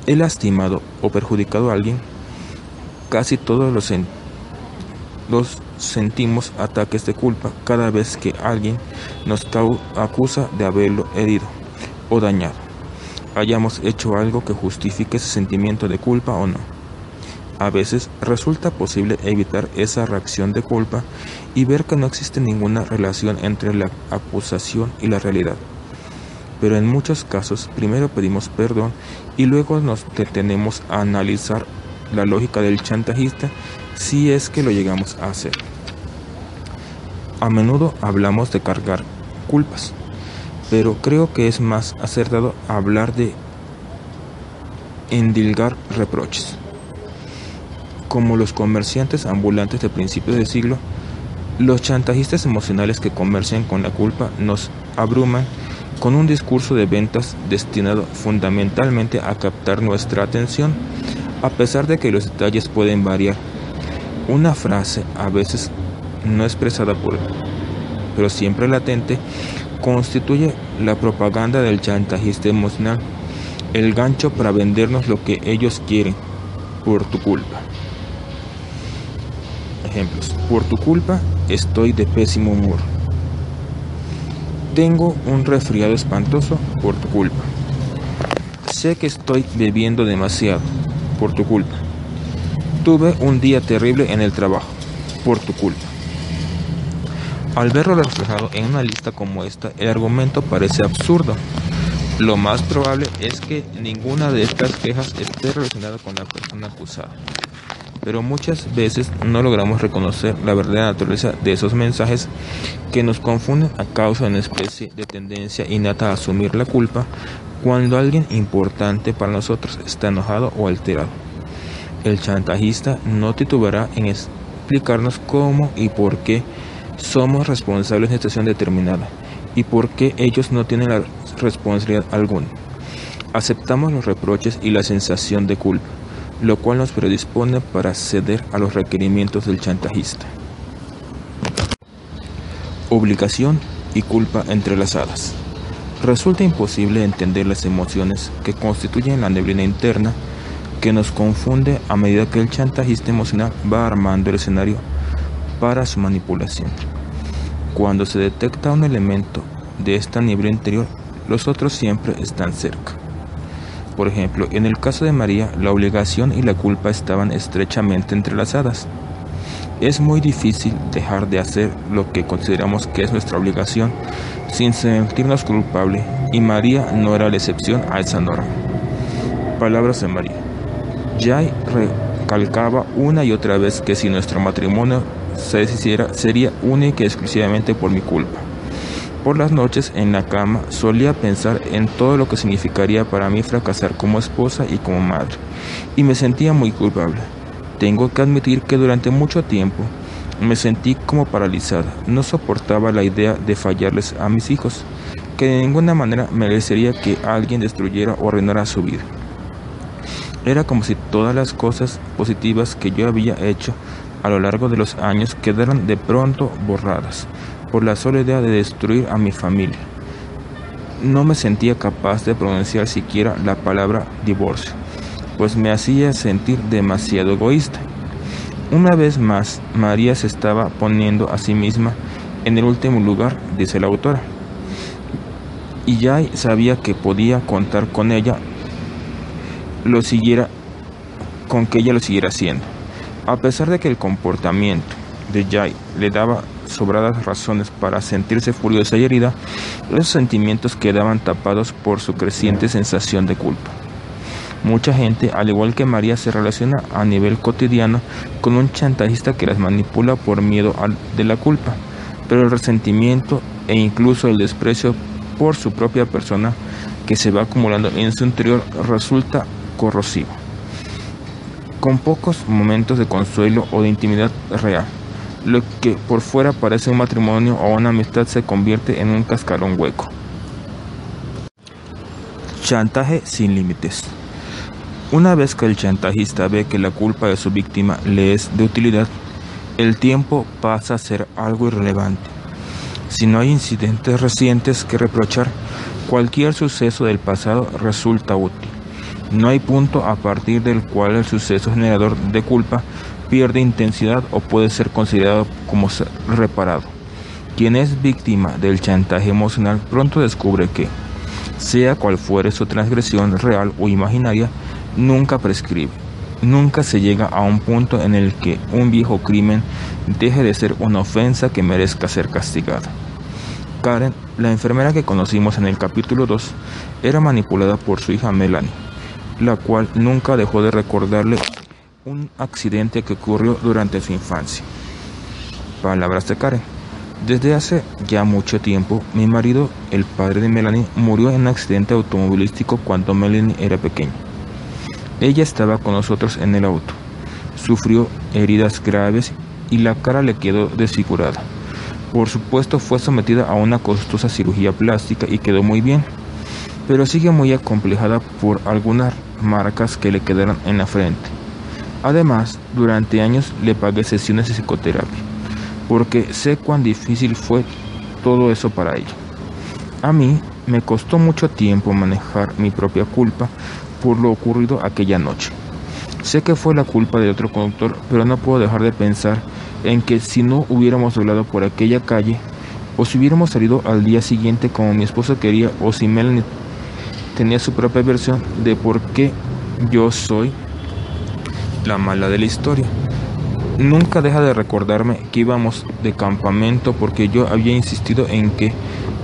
¿he lastimado o perjudicado a alguien? Casi todos los sentimos ataques de culpa cada vez que alguien nos acusa de haberlo herido o dañado, hayamos hecho algo que justifique ese sentimiento de culpa o no. A veces resulta posible evitar esa reacción de culpa y ver que no existe ninguna relación entre la acusación y la realidad. Pero en muchos casos primero pedimos perdón y luego nos detenemos a analizar la lógica del chantajista, si es que lo llegamos a hacer. A menudo hablamos de cargar culpas, pero creo que es más acertado hablar de endilgar reproches. Como los comerciantes ambulantes de principios de siglo, los chantajistas emocionales que comercian con la culpa nos abruman con un discurso de ventas destinado fundamentalmente a captar nuestra atención, a pesar de que los detalles pueden variar. Una frase, a veces no expresada pero siempre latente, constituye la propaganda del chantajista emocional, el gancho para vendernos lo que ellos quieren, por tu culpa. Ejemplos: por tu culpa estoy de pésimo humor. Tengo un resfriado espantoso por tu culpa. Sé que estoy bebiendo demasiado, por tu culpa. Tuve un día terrible en el trabajo, por tu culpa. Al verlo reflejado en una lista como esta, el argumento parece absurdo. Lo más probable es que ninguna de estas quejas esté relacionada con la persona acusada. Pero muchas veces no logramos reconocer la verdadera naturaleza de esos mensajes que nos confunden a causa de una especie de tendencia innata a asumir la culpa cuando alguien importante para nosotros está enojado o alterado. El chantajista no titubeará en explicarnos cómo y por qué somos responsables de una situación determinada y por qué ellos no tienen la responsabilidad alguna. Aceptamos los reproches y la sensación de culpa, lo cual nos predispone para ceder a los requerimientos del chantajista. Obligación y culpa entrelazadas. Resulta imposible entender las emociones que constituyen la neblina interna que nos confunde a medida que el chantajista emocional va armando el escenario para su manipulación. Cuando se detecta un elemento de esta niebla interior, los otros siempre están cerca. Por ejemplo, en el caso de María, la obligación y la culpa estaban estrechamente entrelazadas. Es muy difícil dejar de hacer lo que consideramos que es nuestra obligación sin sentirnos culpables, y María no era la excepción a esa norma. Palabras de María. Jay recalcaba una y otra vez que si nuestro matrimonio se deshiciera sería única y exclusivamente por mi culpa. Por las noches en la cama solía pensar en todo lo que significaría para mí fracasar como esposa y como madre, y me sentía muy culpable. Tengo que admitir que durante mucho tiempo me sentí como paralizada. No soportaba la idea de fallarles a mis hijos, que de ninguna manera merecería que alguien destruyera o arruinara su vida. Era como si todas las cosas positivas que yo había hecho a lo largo de los años quedaran de pronto borradas por la sola idea de destruir a mi familia. No me sentía capaz de pronunciar siquiera la palabra divorcio, pues me hacía sentir demasiado egoísta. Una vez más, María se estaba poniendo a sí misma en el último lugar, dice la autora, y ya sabía que podía contar con ella, que ella lo siguiera haciendo. A pesar de que el comportamiento de Jay le daba sobradas razones para sentirse furiosa y herida, esos sentimientos quedaban tapados por su creciente sensación de culpa. Mucha gente, al igual que María, se relaciona a nivel cotidiano con un chantajista que las manipula por miedo de la culpa, pero el resentimiento e incluso el desprecio por su propia persona que se va acumulando en su interior resulta corrosivo, con pocos momentos de consuelo o de intimidad real. Lo que por fuera parece un matrimonio o una amistad se convierte en un cascarón hueco. Chantaje sin límites. Una vez que el chantajista ve que la culpa de su víctima le es de utilidad, el tiempo pasa a ser algo irrelevante. Si no hay incidentes recientes que reprochar, cualquier suceso del pasado resulta útil. No hay punto a partir del cual el suceso generador de culpa pierde intensidad o puede ser considerado como reparado. Quien es víctima del chantaje emocional pronto descubre que, sea cual fuere su transgresión real o imaginaria, nunca prescribe. Nunca se llega a un punto en el que un viejo crimen deje de ser una ofensa que merezca ser castigada. Karen, la enfermera que conocimos en el capítulo 2, era manipulada por su hija Melanie, la cual nunca dejó de recordarle un accidente que ocurrió durante su infancia. Palabras de Karen. Desde hace ya mucho tiempo, mi marido, el padre de Melanie, murió en un accidente automovilístico cuando Melanie era pequeña. Ella estaba con nosotros en el auto. Sufrió heridas graves y la cara le quedó desfigurada. Por supuesto, fue sometida a una costosa cirugía plástica y quedó muy bien, pero sigue muy acomplejada por algunas marcas que le quedaron en la frente. Además, durante años le pagué sesiones de psicoterapia, porque sé cuán difícil fue todo eso para ella. A mí me costó mucho tiempo manejar mi propia culpa por lo ocurrido aquella noche. Sé que fue la culpa de otro conductor, pero no puedo dejar de pensar en que si no hubiéramos doblado por aquella calle, o si hubiéramos salido al día siguiente como mi esposo quería, o si Melanie tenía su propia versión de por qué yo soy la mala de la historia. Nunca deja de recordarme que íbamos de campamento porque yo había insistido en que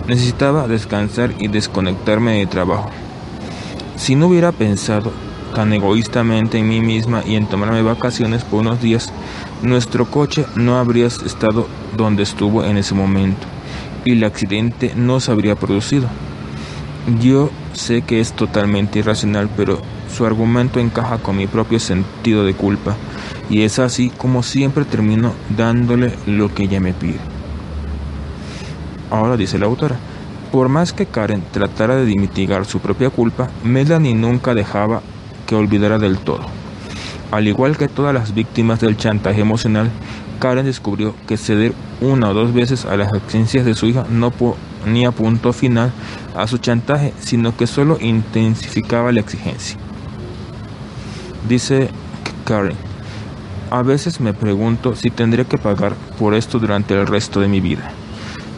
necesitaba descansar y desconectarme de trabajo. Si no hubiera pensado tan egoístamente en mí misma y en tomarme vacaciones por unos días, nuestro coche no habría estado donde estuvo en ese momento y el accidente no se habría producido. Yo sé que es totalmente irracional, pero su argumento encaja con mi propio sentido de culpa, y es así como siempre termino dándole lo que ella me pide. Ahora dice la autora, por más que Karen tratara de mitigar su propia culpa, Melanie nunca dejaba que olvidara del todo. Al igual que todas las víctimas del chantaje emocional, Karen descubrió que ceder una o dos veces a las exigencias de su hija no ponía punto final a su chantaje, sino que solo intensificaba la exigencia. Dice Karen, a veces me pregunto si tendré que pagar por esto durante el resto de mi vida.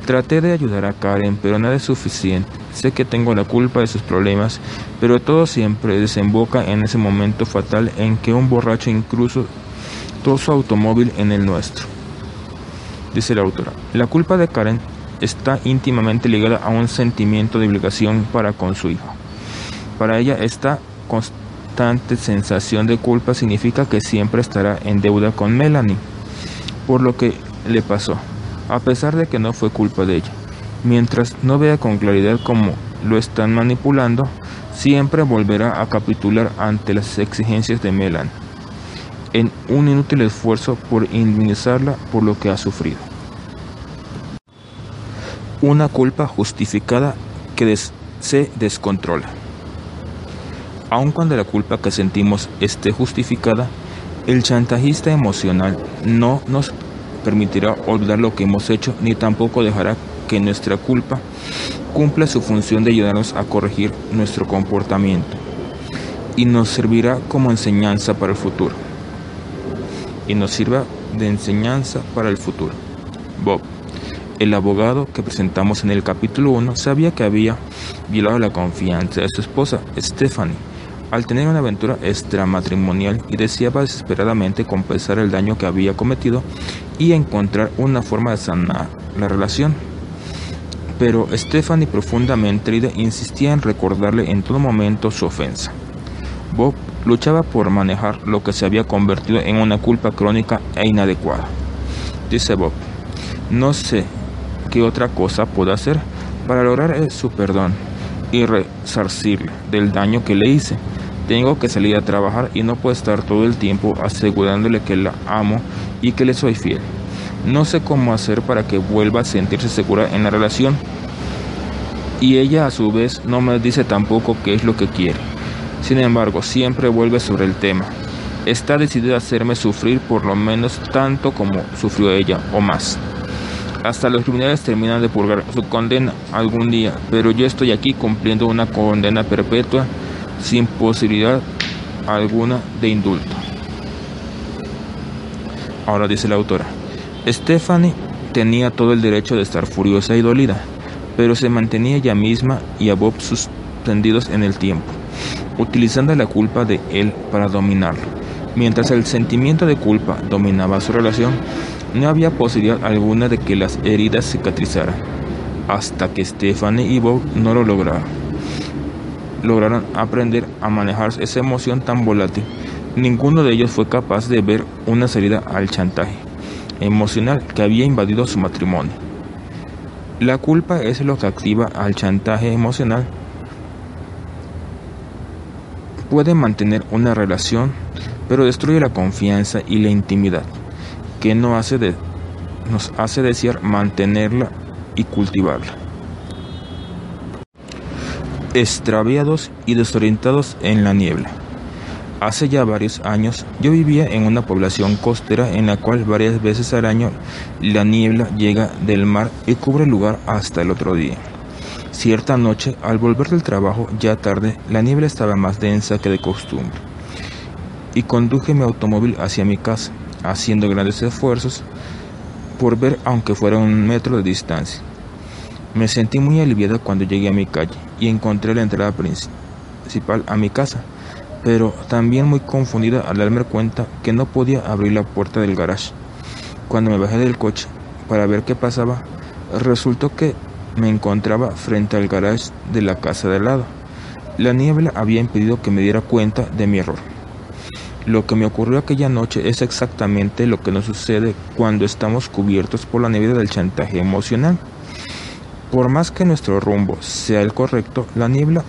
Traté de ayudar a Karen, pero nada es suficiente. Sé que tengo la culpa de sus problemas, pero todo siempre desemboca en ese momento fatal en que un borracho incluso todo su automóvil en el nuestro. Dice la autora, la culpa de Karen está íntimamente ligada a un sentimiento de obligación para con su hija. Para ella esta constante sensación de culpa significa que siempre estará en deuda con Melanie por lo que le pasó, a pesar de que no fue culpa de ella. Mientras no vea con claridad cómo lo están manipulando, siempre volverá a capitular ante las exigencias de Melanie, en un inútil esfuerzo por indemnizarla por lo que ha sufrido. Una culpa justificada que se descontrola. Aun cuando la culpa que sentimos esté justificada, el chantajista emocional no nos permitirá olvidar lo que hemos hecho, ni tampoco dejará que nuestra culpa cumpla su función de ayudarnos a corregir nuestro comportamiento, y nos servirá como enseñanza para el futuro. Bob, el abogado que presentamos en el capítulo 1, sabía que había violado la confianza de su esposa, Stephanie, al tener una aventura extramatrimonial, y deseaba desesperadamente compensar el daño que había cometido y encontrar una forma de sanar la relación. Pero Stephanie, profundamente herida, insistía en recordarle en todo momento su ofensa. Bob luchaba por manejar lo que se había convertido en una culpa crónica e inadecuada. Dice Bob, no sé qué otra cosa puedo hacer para lograr su perdón y resarcirle del daño que le hice. Tengo que salir a trabajar y no puedo estar todo el tiempo asegurándole que la amo y que le soy fiel. No sé cómo hacer para que vuelva a sentirse segura en la relación. Y ella a su vez no me dice tampoco qué es lo que quiere. Sin embargo, siempre vuelve sobre el tema. Está decidida a hacerme sufrir por lo menos tanto como sufrió ella o más. Hasta los criminales terminan de purgar su condena algún día, pero yo estoy aquí cumpliendo una condena perpetua sin posibilidad alguna de indulto. Ahora dice la autora, Stephanie tenía todo el derecho de estar furiosa y dolida, pero se mantenía ella misma y a Bob suspendidos en el tiempo, utilizando la culpa de él para dominarlo. Mientras el sentimiento de culpa dominaba su relación, no había posibilidad alguna de que las heridas cicatrizaran, hasta que Stephanie y Bob no lo lograron aprender a manejar esa emoción tan volátil. Ninguno de ellos fue capaz de ver una salida al chantaje emocional que había invadido su matrimonio. La culpa es lo que activa al chantaje emocional. Puede mantener una relación, pero destruye la confianza y la intimidad, que nos hace desear mantenerla y cultivarla. Extraviados y desorientados en la niebla. Hace ya varios años yo vivía en una población costera en la cual varias veces al año la niebla llega del mar y cubre el lugar hasta el otro día. Cierta noche, al volver del trabajo ya tarde, la niebla estaba más densa que de costumbre, y conduje mi automóvil hacia mi casa, haciendo grandes esfuerzos por ver aunque fuera 1 metro de distancia. Me sentí muy aliviada cuando llegué a mi calle y encontré la entrada principal a mi casa, pero también muy confundida al darme cuenta que no podía abrir la puerta del garage. Cuando me bajé del coche para ver qué pasaba, resultó que me encontraba frente al garage de la casa de al lado. La niebla había impedido que me diera cuenta de mi error. Lo que me ocurrió aquella noche es exactamente lo que nos sucede cuando estamos cubiertos por la niebla del chantaje emocional. Por más que nuestro rumbo sea el correcto, la niebla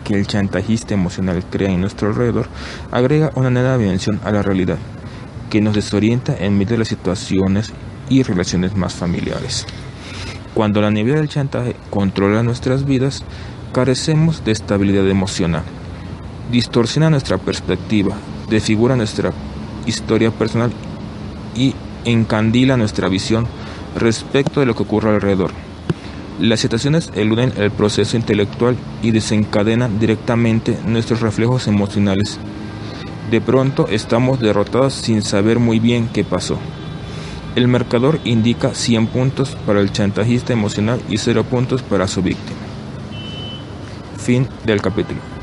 que el chantajista emocional crea en nuestro alrededor agrega una nueva dimensión a la realidad, que nos desorienta en medio de las situaciones y relaciones más familiares. Cuando la niebla del chantaje controla nuestras vidas, carecemos de estabilidad emocional, distorsiona nuestra perspectiva, desfigura nuestra historia personal y encandila nuestra visión respecto de lo que ocurre alrededor. Las situaciones eluden el proceso intelectual y desencadenan directamente nuestros reflejos emocionales. De pronto estamos derrotados sin saber muy bien qué pasó. El marcador indica 100 puntos para el chantajista emocional y 0 puntos para su víctima. Fin del capítulo.